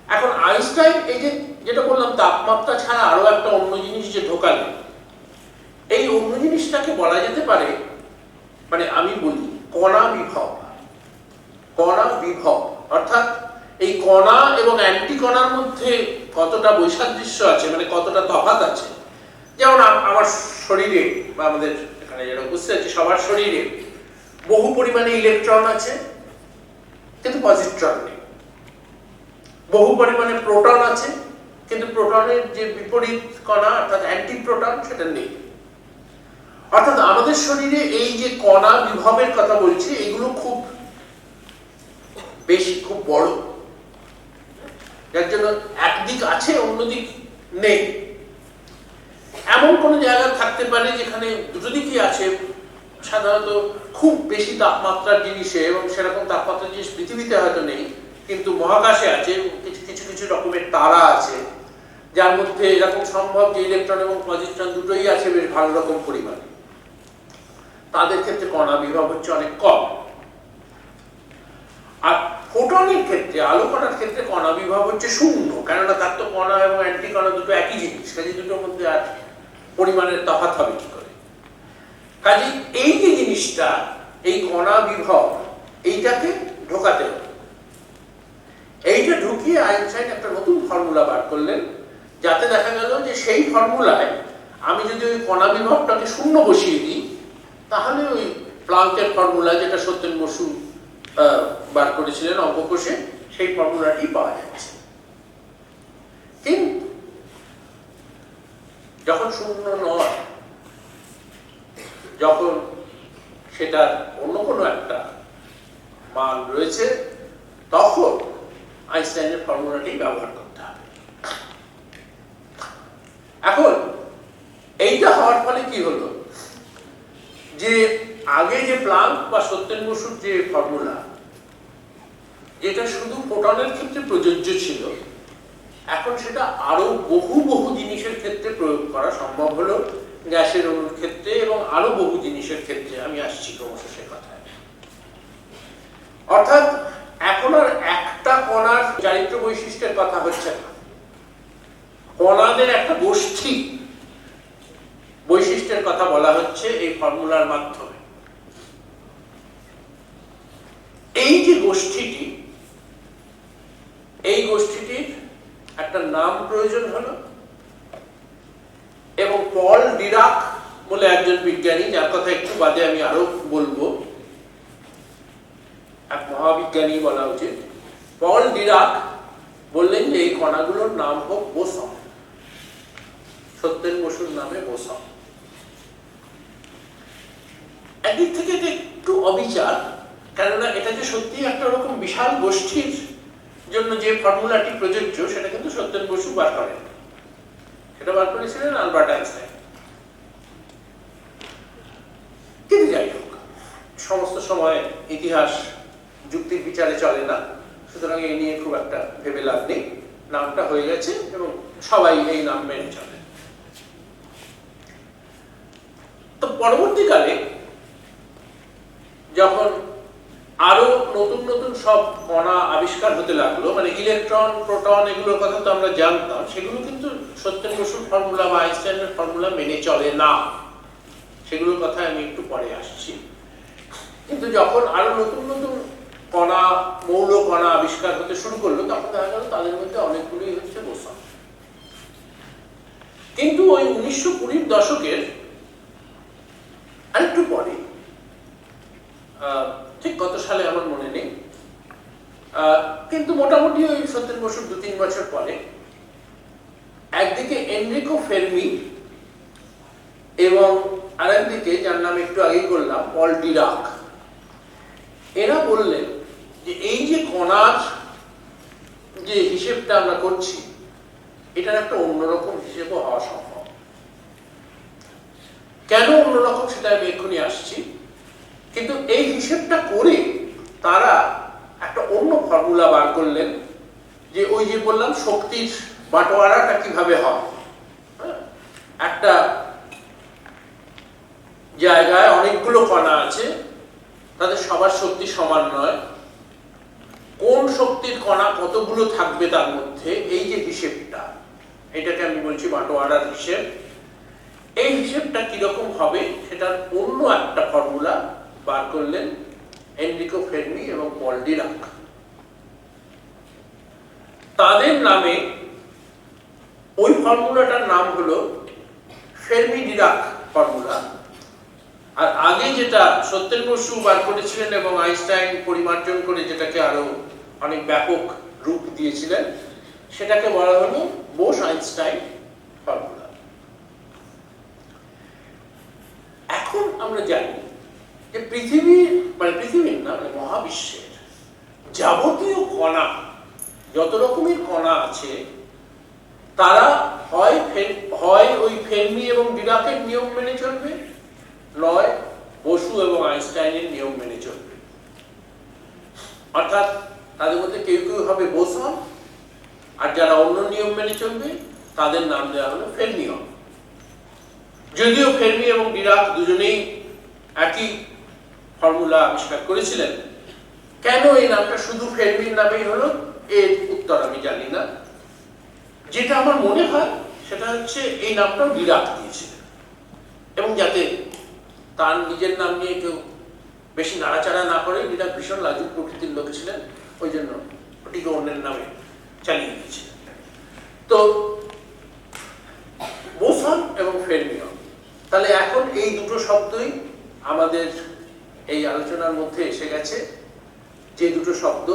এখন আইনস্টাইন এই যে যেটা বললাম তাপমাত্রা ছাড়া আরো একটা অন্য জিনিস যে ঢোকালেন, এই অন্য জিনিসটাকে বলা যেতে পারে, মানে আমি বলি কণা বিভব। কণা বিভব অর্থাৎ এই কণা এবং অ্যান্টি কণার মধ্যে কতটা বৈসাদৃশ্য আছে, মানে কতটা তফাৎ আছে। যেমন আমার শরীরে বা আমাদের এখানে যারা উপস্থিত আছে সবার শরীরে বহু পরিমাণে ইলেকট্রন আছে কিন্তু পজিট্রন নেই, বহু পরিমাণে প্রোটন আছে কিন্তু প্রোটনের যে বিপরীত কণা অর্থাৎ অ্যান্টি প্রোটন সেটা নেই। অর্থাৎ আমাদের শরীরে এই যে কণা বিভবের কথা বলছি এগুলো খুব বেশি, খুব বড়, যার জন্য একদিক আছে অন্যদিক নেই। এমন কোন জায়গা থাকতে পারে যেখানে দুটো দিকই আছে, সাধারণত খুব বেশি তাপমাত্রার জিনিসে, এবং সেরকম তাপমাত্রার জিনিস পৃথিবীতে হয়তো নেই কিন্তু মহাকাশে আছে, কিছু কিছু কিছু রকমের তারা আছে যার মধ্যে এরকম সম্ভব যে ইলেকট্রন এবং পজিট্রন দুটোই আছে বেশ ভালো রকম পরিমাণে। তাদের ক্ষেত্রে কণা বিভব হচ্ছে অনেক কম। আর ফোটনের ক্ষেত্রে, আলো কণার ক্ষেত্রে কণা বিভব হচ্ছে শূন্য, কেননা তার তো কণা এবং অ্যান্টি কণা দুটো একই জিনিস, কাজে দুটোর মধ্যে আর পরিমাণের তফাৎ হবে কি করে। কাজে এই যে জিনিসটা, এই কণা বিভব, এইটাকে ঢোকাতে হবে। এইটা ঢুকিয়ে আইনস্টাইন একটা নতুন ফর্মুলা বার করলেন, যাতে দেখা গেল যে সেই ফর্মুলায় আমি যদি ওই কণা বিভবটাকে শূন্য বসিয়ে দিই তাহলে ওই প্লাঙ্কের ফর্মুলা, যেটা সত্যেন বসু বার করেছিলেন অঙ্ক কোষে, সেই ফর্মুলাটি পাওয়া যাচ্ছে। কিন্তু যখন শূন্য নয়, যখন সেটার অন্য কোনো একটা মান রয়েছে, তখন আইনস্টাইনের ফর্মুলাটি ব্যবহার করতে হবে। এখন এইটা হওয়ার ফলে কি হলো, যে আগে যে প্লাঙ্ক বা সত্যেন বসুর যে ফর্মুলা, যেটা শুধু ফোটনের ক্ষেত্রে প্রযোজ্য ছিল, এখন সেটা আরো বহু বহু জিনিসের ক্ষেত্রে প্রয়োগ করা সম্ভব হলো, গ্যাসের অণুর ক্ষেত্রে এবং আরো বহু জিনিসের ক্ষেত্রে। আমি আসছি ক্রমশ সে কথায়। অর্থাৎ এখন আর একটা কণার চারিত্র বৈশিষ্ট্যের কথা হচ্ছে না, কণাদের একটা গোষ্ঠী বৈশিষ্ট্যের কথা বলা হচ্ছে এই ফর্মুলার মাধ্যমে। এই যে গোষ্ঠীটি, এই গোষ্ঠীটির একটা নাম প্রয়োজন হলো, এবং পল ডিরাক বলে একজন বিজ্ঞানী, যার কথা একটু বাদে আমি আরো বলবো, এক মহাবিজ্ঞানী বলা উচিত, পল ডিরাক বললেন যে এই কণাগুলোর নাম হোক বোসন, সত্যেন বসুর নামে বোসন। একদিক থেকে এটা একটু অবিচার, কেননা এটা যে সত্যি একটা রকম বিশাল গোষ্ঠীর জন্য যে ফর্মুলাটি প্রযোজ্য, সেটা কিন্তু সত্যেন বসু বার করেন, সেটা বার করেছিলেন আলবার্ট আইনস্টাইন। কিন্তু যাই হোক, সমস্ত সময় ইতিহাস যুক্তির বিচারে চলে না, সুতরাং এই নিয়ে খুব একটা ভেবে লাভ নেই। নামটা হয়ে গেছে এবং সবাই এই নাম মেনে চলে। তো পরবর্তীকালে যখন আরো নতুন নতুন সব কণা আবিষ্কার হতে লাগলো, মানে ইলেকট্রন, প্রোটন, এগুলোর কথা তো আমরা জানতাম, সেগুলো কিন্তু সত্যেন বসুর ফর্মুলা বা আইনস্টাইনের ফর্মুলা মেনে চলে না, সেগুলোর কথা আমি একটু পরে আসছি। কিন্তু যখন আরো নতুন নতুন কণা, মৌল কণা আবিষ্কার হতে শুরু করলো, তখন দেখা গেল তাদের মধ্যে অনেকগুলোই হচ্ছে বোসন। কিন্তু ওই 1920 দশকের আরেকটু পরে, ঠিক কত সালে আমার মনে নেই, কিন্তু মোটামুটি ওই সত্যেন বসুর 2-3 বছর পরে, একদিকে এনরিকো ফের্মি এবং আরেকদিকে যার নাম একটু আগেই করলাম পল ডিরাক, এরা বললেন যে এই যে কণার যে হিসেবটা আমরা করছি, এটার একটা অন্যরকম হিসেবও হওয়া সম্ভব। কেন অন্যরকম সেটা আমি এক্ষুনি আসছি। কিন্তু এই হিসেবটা করে তারা একটা অন্য ফর্মুলা বার করলেন, যে ওই যে বললাম শক্তির বাটোয়ারাটা কিভাবে হয়। একটা জায়গায় অনেকগুলো কণা আছে, তাদের সবার শক্তি সমান নয়, কোন শক্তির কণা কতগুলো থাকবে তার মধ্যে, এই যে হিসেবটা, এটাকে আমি বলছি বাটোয়ারার হিসেব। এই হিসেবটা কিরকম হবে সেটার অন্য একটা ফর্মুলা বার করলেন এনরিকো ফের্মি এবং পল ডিরাক। তাদের নামে ওই ফর্মুলাটার নাম হলো ফের্মি ডিরাক ফর্মুলা। আর আগে যেটা সত্যেন বসু বার করেছিলেন এবং আইনস্টাইন পরিমার্জন করে যেটাকে আরো অনেক ব্যাপক রূপ দিয়েছিলেন, সেটাকে বলা হলো বোস আইনস্টাইন ফর্মুলা। এখন আমরা জানি যে পৃথিবীর না, মানে মহাবিশ্বের যাবতীয় কণা, যত রকমের কণা আছে, তারা হয় ওই ফের্মি এবং ডিরাকের নিয়ম মেনে চলবে, নয় বসু এবং আইনস্টাইনের নিয়ম মেনে চলবে। অর্থাৎ তাদের মধ্যে কেউ কেউ হবে বোসন, আর যারা অন্য নিয়ম মেনে চলবে তাদের নাম দেওয়া হলো ফের্মিয়ন। যদিও ফের্মি এবং ডিরাক দুজনেই একই ফর্মুলা আবিষ্কার করেছিলেন, কেন এই নামটা শুধু ফের্মির নামেই হলো এর উত্তর আমি জানি না। যেটা আমার মনে হয় সেটা হচ্ছে এই নামটাও ডিরাক দিয়েছিলেন, এবং যাতে তার নিজের নাম নিয়ে কেউ বেশি নাড়াচাড়া না করে, ডিরাক ভীষণ লাজুক প্রকৃতির লোক ছিলেন, ওই জন্য ওটিকে অন্যের নামে চালিয়ে দিয়েছিলেন। তো বোসন এবং ফের্মিয়ন, তাহলে এখন এই দুটো শব্দই আমাদের এই আলোচনার মধ্যে এসে গেছে, যে দুটো শব্দ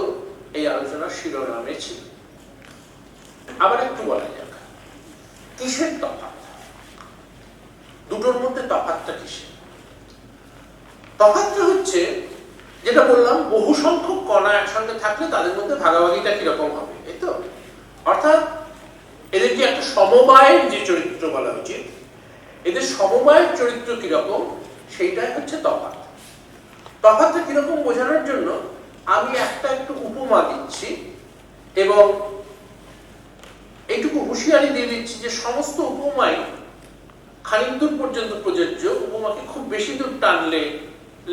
এই আলোচনার শিরোনামে ছিল। আবার একটু বলা যাক কিসের তফাৎ, দুটোর মধ্যে তফাৎটা কিসের? তফাৎটা হচ্ছে যেটা বললাম, বহু সংখ্যক কণা একসঙ্গে থাকলে তাদের মধ্যে ভাগাভাগিটা কিরকম হবে, এই তো। অর্থাৎ এদের যে একটা সমবায়ের যে চরিত্র বলা উচিত, এদের সমবায়ের চরিত্র কিরকম সেইটাই হচ্ছে তফাৎ। তফাৎটা কিরকম বোঝানোর জন্য আমি একটু উপমা দিচ্ছি, এবং এইটুকু হুঁশিয়ারি দিয়ে দিচ্ছি যে সমস্ত উপমাই খানিক দূর পর্যন্ত প্রযোজ্য। উপমাকে খুব বেশি দূর টানলে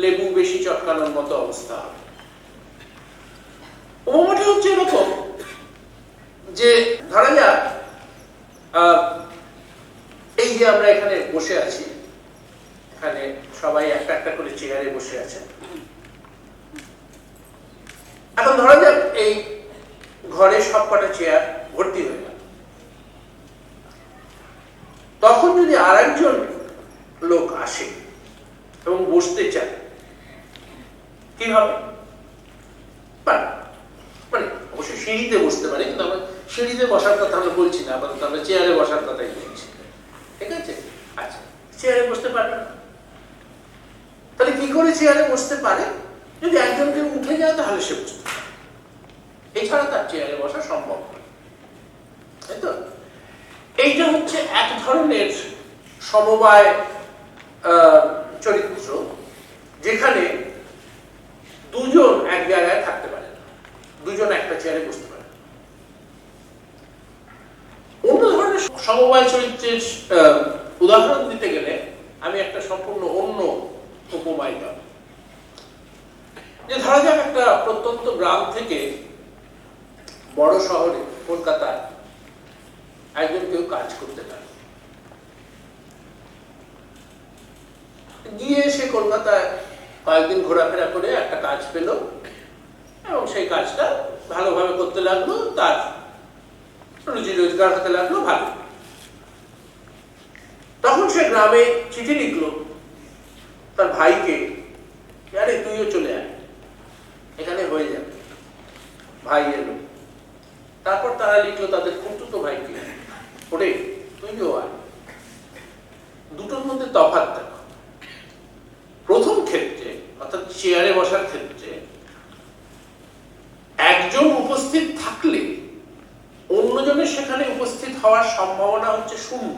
লেবু বেশি চটকানোর মতো অবস্থা হবে। উপমাটা হচ্ছে এরকম যে, ধরা যাক এই যে আমরা এখানে বসে আছি, এখানে সবাই একটা একটা করে চেয়ারে বসে আছে। এখন ধরা যাক এই ঘরে সবকটা চেয়ার ভর্তি হয়ে গেল। তখন যদি আরেকজন লোক আসে এবং বসতে চায়, কি হবে? মানে অবশ্যই সিঁড়িতে বসতে পারে, কিন্তু আমরা সিঁড়িতে বসার কথা আমরা বলছি না, আপাতত আমরা চেয়ারে বসার কথাই বলছি, ঠিক আছে? আচ্ছা, চেয়ারে বসতে পারবে না, তাহলে কি করে চেয়ারে বসতে পারে? যদি একজন কেউ উঠে যায় তাহলে সে বসতে পারে, এছাড়া তার চেয়ারে বসা সম্ভব নয়, তাই তো? এইটা হচ্ছে এক ধরনের সমবায় চরিত্র, যেখানে দুজন এক জায়গায় থাকতে পারে না, দুজন একটা চেয়ারে বসতে পারে। অন্য ধরনের সমবায় চরিত্রের উদাহরণ দিতে গেলে আমি একটা সম্পূর্ণ অন্য উপমায় যাব। যে ধরা যাক একটা প্রত্যন্ত গ্রাম থেকে বড় শহরে কলকাতায় একজন কেউ কাজ করতে পারে, গিয়ে সে কলকাতায় কয়েকদিন ঘোরাফেরা করে একটা কাজ পেল, এবং সেই কাজটা ভালোভাবে করতে লাগলো, তার রুজি রোজগার হতে লাগলো ভালো। তখন সে গ্রামে চিঠি লিখলো তার ভাইকে, আরে তুইও চলে আয়, এখানে হয়ে যাবে। ভাই এলো, তারপর তারা লিখলো তাদের খুঁড়তুতো ভাইকে, ওরে তুইও আয়। দুটোর মধ্যে তফাৎ দেখো। প্রথম ক্ষেত্রে, অর্থাৎ চেয়ারে বসার ক্ষেত্রে, একজন উপস্থিত থাকলে অন্যজনের সেখানে উপস্থিত হওয়ার সম্ভাবনা হচ্ছে শূন্য।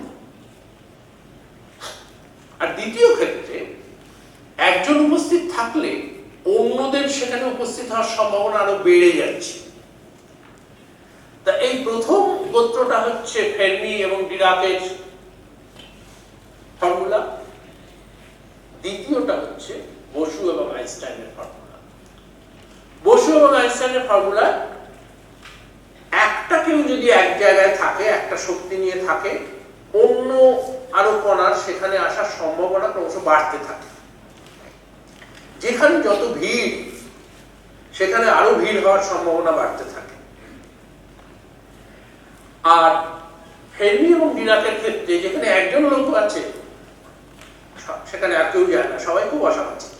আর দ্বিতীয় ক্ষেত্রে একজন উপস্থিত থাকলে অন্যদের সেখানে উপস্থিত হওয়ার সম্ভাবনা আরো বেড়ে যাচ্ছে। তা এই প্রথম গোত্রটা হচ্ছে ফের্মি এবং ডিরাকের ফর্মুলা। দ্বিতীয়টা হচ্ছে বসু এবং আইনস্টাইনের ফর্মুলা। বসু এবং আইনস্টাইনের ফর্মুলা একটা কেউ যদি এক জায়গায় থাকে, একটা শক্তি নিয়ে থাকে, অন্য আরো কণার সেখানে আসার সম্ভাবনা ক্রমশ বাড়তে থাকে। যেখানে যত ভিড় সেখানে আরো ভিড় হওয়ার সম্ভাবনা বাড়তে থাকে। আর ফের্মি এবং ডিরাকের ক্ষেত্রে যেখানে একজন লোক আছে সেখানে আর কেউ যায় না, সবাই খুব অসামাজিক।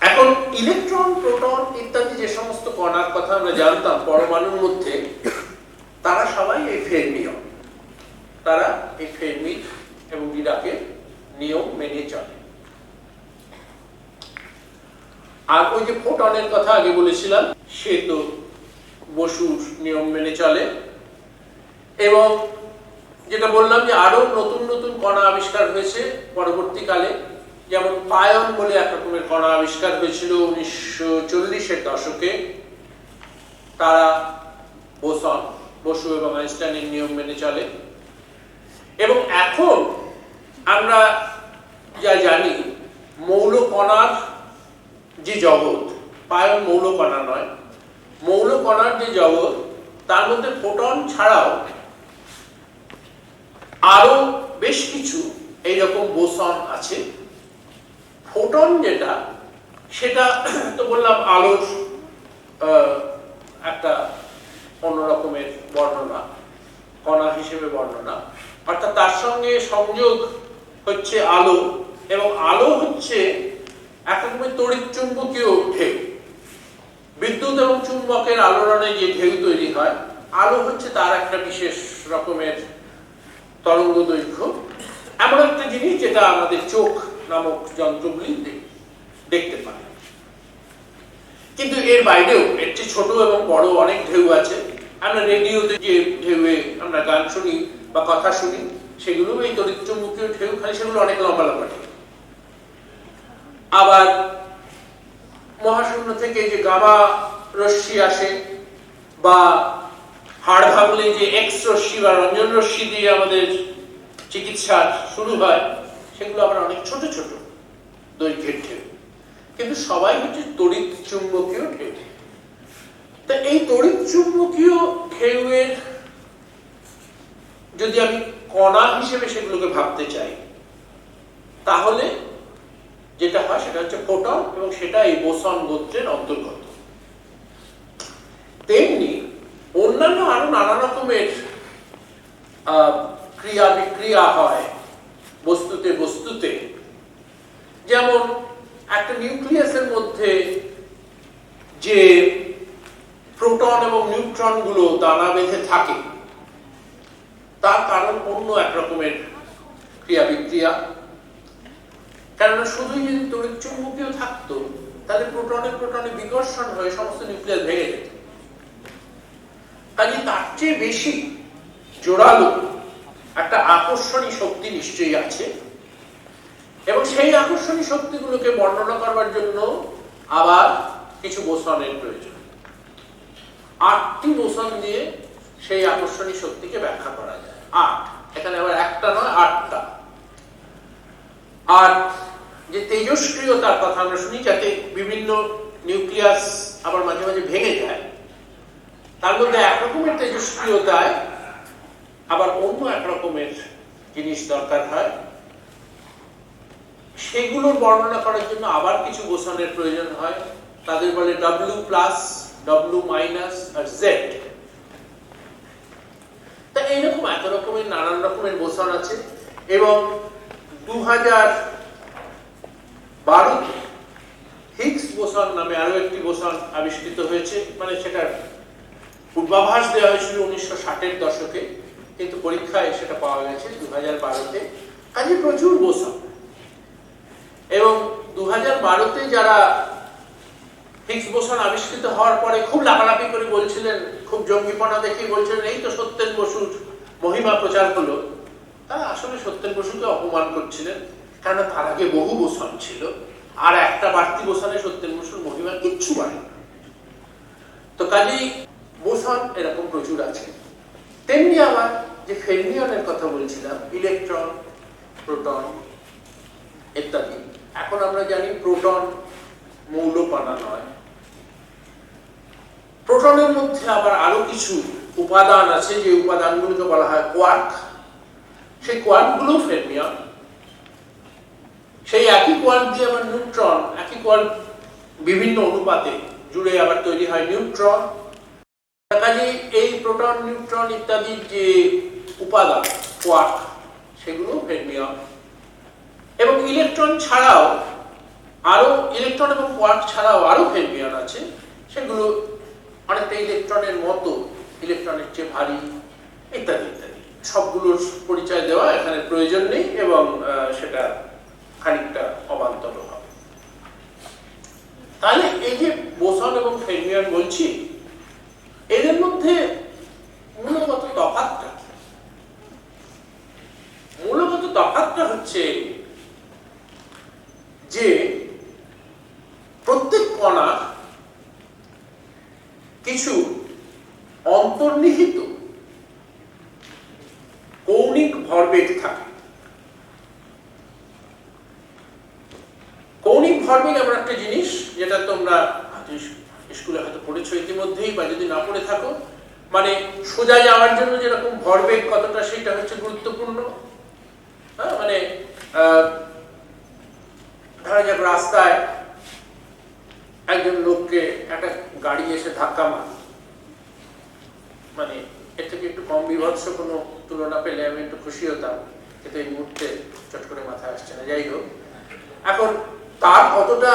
এখন ইলেকট্রন, প্রোটন ইত্যাদি যে সমস্ত কণার কথা আমরা জানতাম পরমাণুর মধ্যে, তারা সবাই এই ফের্মীয়, তারা এই ফের্মি এবং ডিরাকের নিয়ম মেনে চলে। আর ওই যে ফোটনের কথা আগে বলেছিলাম, সে তো বসুর নিয়ম মেনে চলে। এবং যেটা বললাম যে আরো নতুন নতুন কণা আবিষ্কার হয়েছে পরবর্তীকালে, যেমন পায়ন বলে এক রকমের কণা আবিষ্কার হয়েছিল 1940-এর দশকে। তারা বোসন, বসু এবং আইনস্টাইনের নিয়ম মেনে চলে। এবং এখন আমরা যা জানি, মৌল কণার যে জগৎ, পায়ন মৌল কণা নয়, মৌল কণার যে জগৎ, তার মধ্যে ফোটন ছাড়াও আরো বেশ কিছু এইরকম বোসন আছে। ফোটন যেটা, সেটা তো বললাম আলোর একটা অন্যরকমের বর্ণনা, কণা হিসেবে বর্ণনা, অর্থাৎ তার সঙ্গে সংযোগ হচ্ছে আলো, এবং আলো হচ্ছে এক রকমের তড়িৎ চুম্বকীয় ঢেউ। বিদ্যুৎ এবং চুম্বকের আলোড়নে যে ঢেউ তৈরি হয়, আলো হচ্ছে তার একটা বিশেষ রকমের তরঙ্গ দৈর্ঘ্য, এমন একটা জিনিস যেটা আমাদের চোখ নামক যন্ত্রগুলি দেখতে পায়। কিন্তু এর বাইরেও এর চেয়ে ছোট এবং বড় অনেক ঢেউ আছে। আমরা রেডিওতে যে ঢেউয়ে আমরা গান শুনি বা কথা শুনি, সেগুলো এই তড়িৎ চুম্বকীয় ঢেউ, খালি সেগুলো অনেক লম্বা লম্বা ঢেউ। আবার মহাশূন্য থেকে যে গামা রশ্মি আসে, বা হাড় ভাঙলে যে এক্স রশ্মি বা রঞ্জন রশ্মি দিয়ে আমাদের চিকিৎসা শুরু হয়, সেগুলো আবার অনেক ছোট ছোট দৈর্ঘ্যের ঢেউ, কিন্তু সবাই হচ্ছে তড়িৎ চুম্বকীয় ঢেউ। তা এই তড়িৎ চুম্বকীয় ঢেউয়ের যদি আমি কণা হিসেবে সেগুলোকে ভাবতে চাই, তাহলে যেটা হয় সেটা হচ্ছে ফোটন, এবং সেটা এই বোসন গোত্রের অন্তর্গত। তেমনি অন্যান্য আরো নানা রকমের ক্রিয়া বিক্রিয়া হয় বস্তুতে বস্তুতে। যেমন একটা নিউক্লিয়াসের মধ্যে যে প্রোটন এবং নিউট্রন গুলো দানা বেঁধে থাকে, তার কারণ অন্য এক রকমের ক্রিয়া বিক্রিয়া। কেননা শুধুই যদি তড়িৎ চুম্বকীয় থাকতো, তাহলে প্রোটনে প্রোটনে বিকর্ষণ হয়ে সমস্ত নিউক্লিয়াস ভেঙে যেত। কাজে তার চেয়ে বেশি জোরালো একটা আকর্ষণী শক্তি নিশ্চয়ই আছে, এবং সেই আকর্ষণী শক্তিগুলোকে বর্ণনা করবার জন্য আবার কিছু বোসনের প্রয়োজন। 8টি বোসন দিয়ে সেই আকর্ষণী শক্তিকে ব্যাখ্যা করা যায়। 8, এখানে আবার একটা নয়, 8টা। আর যে তেজস্ক্রিয়তার কথা আমরা শুনি, যাতে বিভিন্ন নিউক্লিয়াস আবার মাঝে মাঝে ভেঙে যায়, তার মধ্যে একরকমের তেজস্ক্রিয়তায় আবার অন্য এক রকমের জিনিস দরকার হয়। সেগুলোর বর্ণনা করার জন্য আবার কিছু বোসনের প্রয়োজন হয়। তাদের বলে W+, W- আর Z। তা এইরকম এত রকমের নানান রকমের বোসন আছে। এবং 2012-তে হিগস বোসন নামে আরো একটি বোসন আবিষ্কৃত হয়েছে। মানে সেটার পূর্বাভাস দেওয়া হয়েছিল 1960-এর দশকে, কিন্তু পরীক্ষায় সেটা পাওয়া গেছে 2012-তে। কাজে প্রচুর বোসন। এবং 2012-তে যারা হিগস বোসন আবিষ্কৃত হওয়ার পরে খুব লাফালাফি করে বলছিলেন, খুব জঙ্গিপনা দেখে বলছিলেন এই তো সত্যেন বসুর মহিমা প্রচার হলো, তারা আসলে সত্যেন বসুকে অপমান করছিলেন। কারণ তার আগে বহু বোসন ছিল, আর একটা বাড়তি বোসনে সত্যেন বসুর মহিমা কিচ্ছু বাড়ে না। তো কাজেই বোসন এরকম প্রচুর আছে। তেমনি আবার যে ফের্মিয়নের কথা বলছিলাম, ইলেকট্রন, প্রোটন ইত্যাদি। এখন আমরা জানি প্রোটন মৌল কণা নয়, প্রোটনের মধ্যে আবার আরো কিছু উপাদান আছে, যে উপাদানগুলোকে বলা হয় কোয়ার্ক। সেই কোয়ার্কগুলো ফেরমিয়ন। সেই একই কোয়ার্ক দিয়ে আবার নিউট্রন, একই কোয়ার্ক বিভিন্ন অনুপাতে জুড়ে আবার তৈরি হয় নিউট্রন। কাজে এই প্রোটন, নিউট্রন ইত্যাদির যে উপাদান কোয়ার্ক, সেগুলো ফেরমিয়ন। এবং ইলেকট্রন ছাড়াও আরো, ইলেকট্রন এবং কোয়ার্ক ছাড়াও আরো ফেরমিয়ন আছে, সেগুলো অনেকটা ইলেকট্রনের মতো, ইলেকট্রনের চেয়ে ভারী ইত্যাদি ইত্যাদি। সবগুলোর পরিচয় দেওয়া এখানে প্রয়োজন নেই এবং সেটা খানিকটা অবান্তর হবে। তাহলে এই যে বোসন এবং ফেরমিয়ন বলছি, এদের মধ্যে মূলগত তফাৎটা কি? মূলগত তফাৎটা হচ্ছে যে প্রত্যেক কণা কিছু অন্তর্নিহিত কৌণিক ভরবেগ থাকে। কৌণিক ভরবেগ এমন একটা জিনিস যেটা তোমরা স্কুলে হয়তো পড়েছো ইতিমধ্যেই, বা যদি না পড়ে থাকো, মানে সোজা যাওয়ার জন্য যেরকম ভরবেগ কতটা, সেটা হচ্ছে গুরুত্বপূর্ণ। হ্যাঁ, মানে ধরা যাক রাস্তায় একজন লোককে একটা গাড়ি এসে ধাক্কা মারে, মানে এর থেকে একটু কম বিভৎস কোনো তুলনা পেলে আমি একটু খুশি হতাম, কিন্তু এই মুহূর্তে চট করে মাথায় আসছে না। যাই হোক, এখন তার কতটা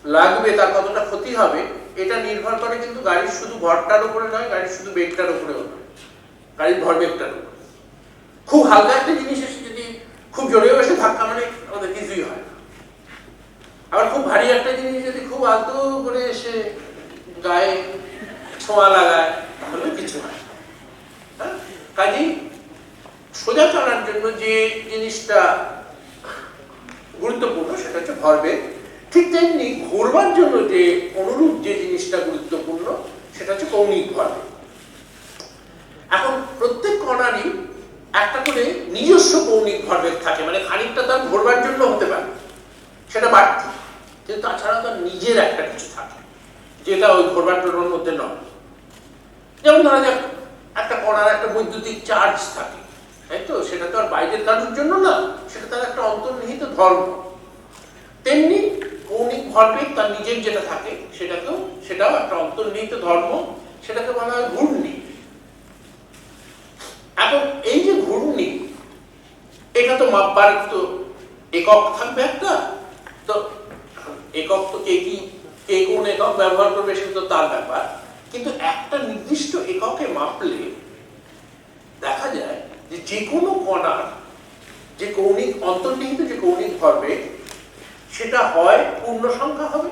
লাগবে, তার কতটা ক্ষতি হবে, এটা নির্ভর করে কিন্তু গাড়ির শুধু ভরটার উপরে নয়, গাড়ির শুধু বেগটার উপরেও নয়, গাড়ির ভরবেগটার উপরে। খুব হালকা একটা জিনিস এসে যদি খুব জোরেও এসে ধাক্কা মানে আমাদের কিছুই হয় না। আবার খুব ভারী একটা জিনিস যদি খুব আলতো করে এসে গায়ে ছোঁয়া লাগায়, তাহলে কিছু হয় না। কাজেই সোজা চলার জন্য যে জিনিসটা গুরুত্বপূর্ণ সেটা হচ্ছে ভরবেগ। ঠিক তেমনি ঘুরবার জন্য যে অনুরূপ যে জিনিসটা গুরুত্বপূর্ণ সেটা হচ্ছে কৌণিক ভরবেগ। এখন প্রত্যেক কণারই একটা করে নিজস্ব কৌণিক ভরবেগ থাকে, মানে খানিকটা তার ঘুরবার জন্য হতে পারে, সেটা বাড়তি, কিন্তু তাছাড়া তার নিজের একটা কিছু থাকে যেটা ওই ঘোরবার টোটোর মধ্যে নয়। যেমন ধরা যাক একটা কণার একটা বৈদ্যুতিক চার্জ থাকে, তাই তো, সেটা তো আর বাইরের কারোর জন্য না, সেটা তার একটা অন্তর্নিহিত ধর্ম। তেমনি কৌণিক ভরবেগ তার নিজের যেটা থাকে সেটাও একটা অন্তর্নিহিত ধর্ম, সেটাকে বলা হয় ঘূর্ণি। এখন এই যে ঘূর্ণি, এটা তো মাপবার তো একক থাকবে একটা, তো একক তো কে কোন একক ব্যবহার করবে সেটা তো তার ব্যাপার, কিন্তু একটা নির্দিষ্ট এককে মাপলে দেখা যায় যে যে কোনো কণার যে কৌণিক অন্তর্নিহিত যে কৌণিক ভরবেগ, সেটা হয় পূর্ণ সংখ্যা হবে,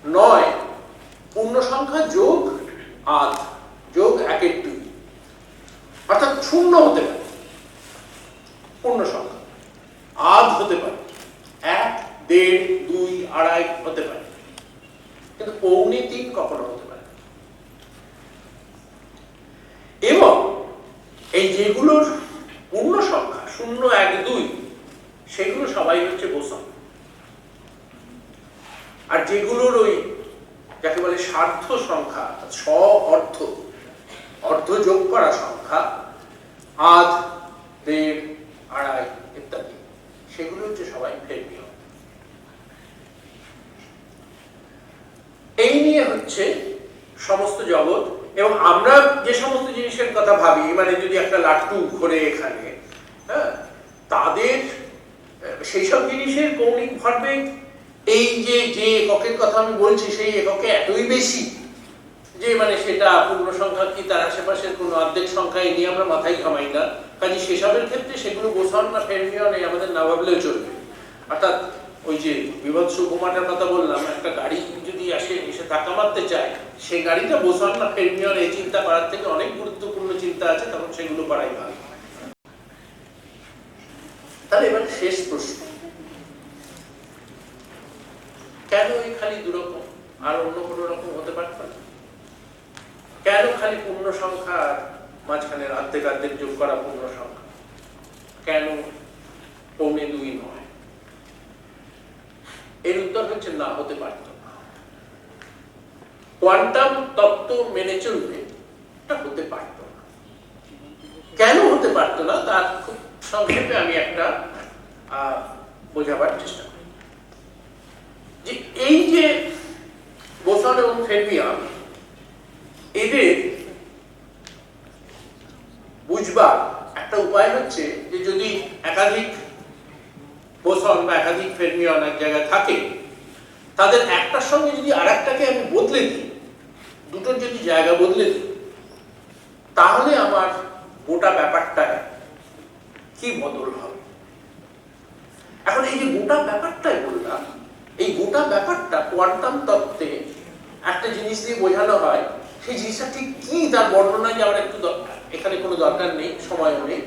নয় পূর্ণ সংখ্যা যোগ আধ যোগ 1/2, অর্থাৎ শূন্য হতে পারে পূর্ণ সংখ্যা, আধ হতে পারে 1, 1.5, 2, 2.5 হতে পারে, কিন্তু 2.25 কখনো হতে পারে। এবং এই যেগুলোর পূর্ণ সংখ্যা 0, 1, 2 সেগুলো সবাই হচ্ছে বোসন। আর যেগুলোর ওই যাকে বলে সার্ধ সংখ্যা, অর্ধ যোগ করা সংখ্যা, আধ, 1.5, 2.5 ইত্যাদি, সেগুলো হচ্ছে সবাই ফেরমিয়ন। এই নিয়ে হচ্ছে সমস্ত জগৎ। এবং আমরা যে সমস্ত জিনিসের কথা ভাবি, মানে যদি একটা লাট্টু ঘোরে এখানে, হ্যাঁ, তাদের সেই সব জিনিসের কৌণিক ভরবেগ এই যে এককের কথা আমি বলছি, সেই এককে এতই বেশি যে মানে সেটা পূর্ণ সংখ্যা কি তার আশেপাশের কোনো অর্ধেক সংখ্যা এই নিয়ে আমরা মাথায় ঘামাই না। কাজে সেসবের ক্ষেত্রে সেগুলো বোসন না ফেরমিয়ন আমাদের না ভাবলেও চলবে। অর্থাৎ ওই যে বিভৎস উপমাটার কথা বললাম, একটা গাড়ি যদি এসে ধাক্কা মারতে চায়, সেই গাড়িটা বোসন না ফেরমিয়ন এই চিন্তা করার থেকে অনেক গুরুত্বপূর্ণ চিন্তা আছে, তখন সেগুলো করাই ভালো। তাহলে এবার শেষ প্রশ্ন, কেন এই খালি দুরকম, আর অন্য কোনো রকম হতে পারত না? কেন খালি পূর্ণ সংখ্যা মাঝখানে অর্ধেক যোগ করা পূর্ণ সংখ্যা, কেন 2.25 নয়? এর উত্তর হচ্ছে না, হতে পারত না। কোয়ান্টাম তত্ত্ব মেনে চলবে এটা হতে পারত না। কেন হতে পারত না তার খুব সংক্ষেপে আমি একটা বোঝাবার চেষ্টা করি। যে এই যে বোসন এবং ফেরমিয়ন, এদের বুঝবার একটা উপায় হচ্ছে যে যদি একাধিক বোসন বা একাধিক ফেরমিয়ন এক জায়গায় থাকে, তাদের একটার সঙ্গে যদি আরেকটাকে আমি বদলে দিই, দুটোর যদি জায়গা বদলে দিই, তাহলে আমার গোটা ব্যাপারটায় কি বদল হবে। এখন এই যে গোটা ব্যাপারটাই বললাম, এই গোটা ব্যাপারটা কোয়ান্টাম তত্ত্বে একটা জিনিস দিয়ে বোঝানো হয়। সেই জিনিসটা ঠিক কি তার বর্ণনায় যাওয়ার একটু এখানে কোনো দরকার নেই, সময়ও নেই,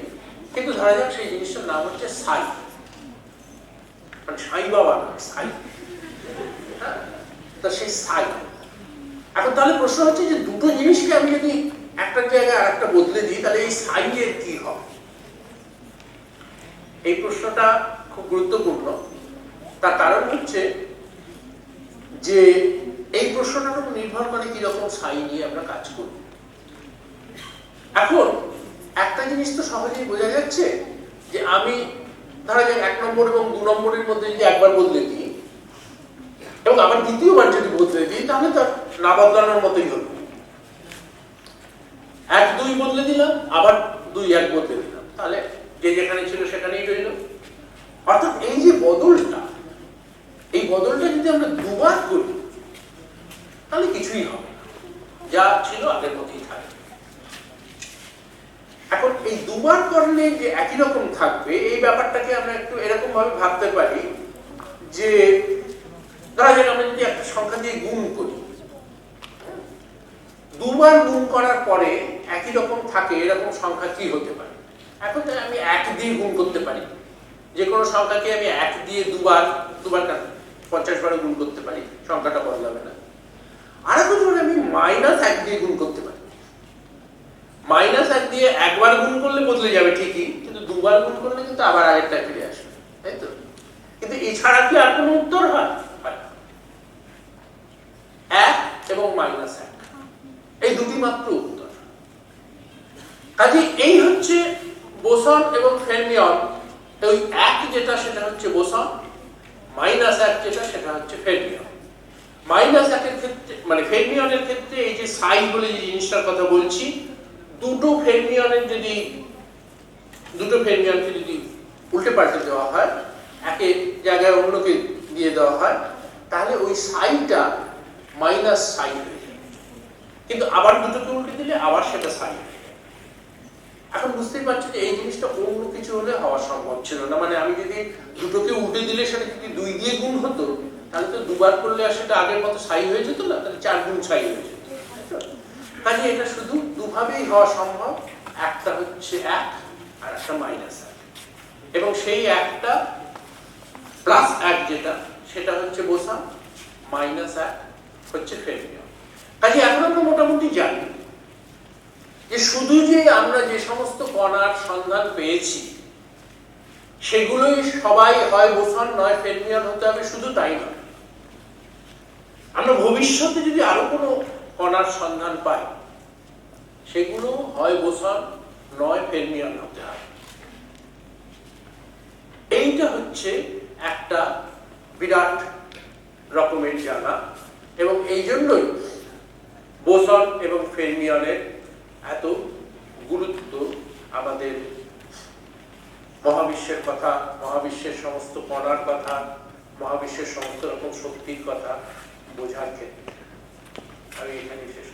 কিন্তু ধরা যাক সেই জিনিসটার নাম হচ্ছে সাই, মানে সাই বাবা না, সাই। হ্যাঁ, তা সেই সাই। এখন তাহলে প্রশ্ন হচ্ছে যে দুটো জিনিসকে আমি যদি একটা জায়গায় আর একটা বদলে দিই, তাহলে এই সাই এর কি হবে? এই প্রশ্নটা খুব গুরুত্বপূর্ণ। তার কারণ হচ্ছে যে এই প্রশ্নটার উপর নির্ভর করে কিরকম সাই নিয়ে আমরা কাজ করব। এখন একটা জিনিস তো সহজেই বোঝা যাচ্ছে যে আমি ধরা যাক 1 নম্বর এবং 2 নম্বরের মধ্যে যদি একবার বদলে দিই এবং আবার দ্বিতীয়বার যদি বদলে দিই, তাহলে তার না বদলানোর মতোই হলো। 1 2 বদলে দিলাম, আবার 2 1 বদলে দিলাম, তাহলে যে যেখানে ছিল সেখানেই রইল। অর্থাৎ এই যে বদলটা, এই বদলটা যদি আমরা দুবার করি তাহলে কিছুই হবে না, যা ছিল আগের মতোই থাকবে। এখন এই দুবার করলে যে একই রকম থাকবে, এই ব্যাপারটাকে আমরা একটু এরকম ভাবে ভাবতে পারি যে ধরা যাক আমরা যদি একটা সংখ্যা দিয়ে গুণ করি, দুবার গুণ করার পরে একই রকম থাকে, এরকম সংখ্যা কি হতে পারে? এখন আমি 1 দিয়ে গুণ করতে পারি, যে কোনো সংখ্যাকে আমি 1 দিয়ে দুবার 50 বারে গুণ করতে পারি, সংখ্যাটা বদলাবে না। আর এখন আমি -1 দিয়ে গুণ করতে পারি। -1 দিয়ে একবার গুণ করলে বদলে যাবে ঠিকই, কিন্তু দুবার গুণ করলে কিন্তু আবার আরেকটা ফিরে আসবে, তাই তো? কিন্তু এছাড়া কি আর কোনো উত্তর হয়? 1 এবং -1, এই দুটি মাত্র উত্তর। কাজে এই হচ্ছে বোসন এবং ফেরমিয়ন। ওই 1 যেটা সেটা হচ্ছে বোসন, -1 যেটা সেটা হচ্ছে ফেরমিয়ন। -1 এর ক্ষেত্রে মানে ফেরমিয়নের ক্ষেত্রে এই যে সাই বলে যে জিনিসটার কথা বলছি, দুটো ফেরমিয়নকে যদি উল্টে পাল্টে দেওয়া হয়, একে জায়গায় অন্যকে দিয়ে দেওয়া হয়, তাহলে ওই সাইটা মাইনাস সাই হয়ে যায়। কিন্তু আবার দুটোকে উল্টে দিলে আবার সেটা সাই হয়ে যায়। এখন বুঝতেই পারছি যে এই জিনিসটা অন্য কিছু হলে হওয়া সম্ভব ছিল না। মানে আমি যদি দুটোকে উল্টে দিলে সেটা যদি 2 দিয়ে গুণ হতো, তাহলে তো দুবার করলে আর সেটা আগের মতো সাই হয়ে যেত না, তাহলে 4 গুণ সাই হয়ে যেত। কাজে এটা শুধু দুভাবেই হওয়া সম্ভব, একটা হচ্ছে 1 আর একটা -1, এবং সেই একটা +1 যেটা সেটা হচ্ছে বোসন, -1 হচ্ছে ফেরমিয়ন। কাজে এখন আমরা মোটামুটি জানি যে শুধু যে আমরা যে সমস্ত কণার সন্ধান পেয়েছি সেগুলোই সবাই হয় বোসন নয় ফেরমিয়ন হতে হবে, শুধু তাই নয়, আমরা ভবিষ্যতে যদি আরো কোনো কণার সন্ধান পাই সেগুলো হয় বোসন নয় ফেরমিয়ন হতে হবে। এইটা হচ্ছে একটা বিরাট রকমের জানা, এবং এই জন্যই বোসন এবং ফেরমিয়নের এত গুরুত্ব আমাদের মহাবিশ্বের কথা, মহাবিশ্বের সমস্ত কণার কথা, মহাবিশ্বের সমস্ত রকম শক্তির কথা বোঝার ক্ষেত্রে। আমি এখানে শেষ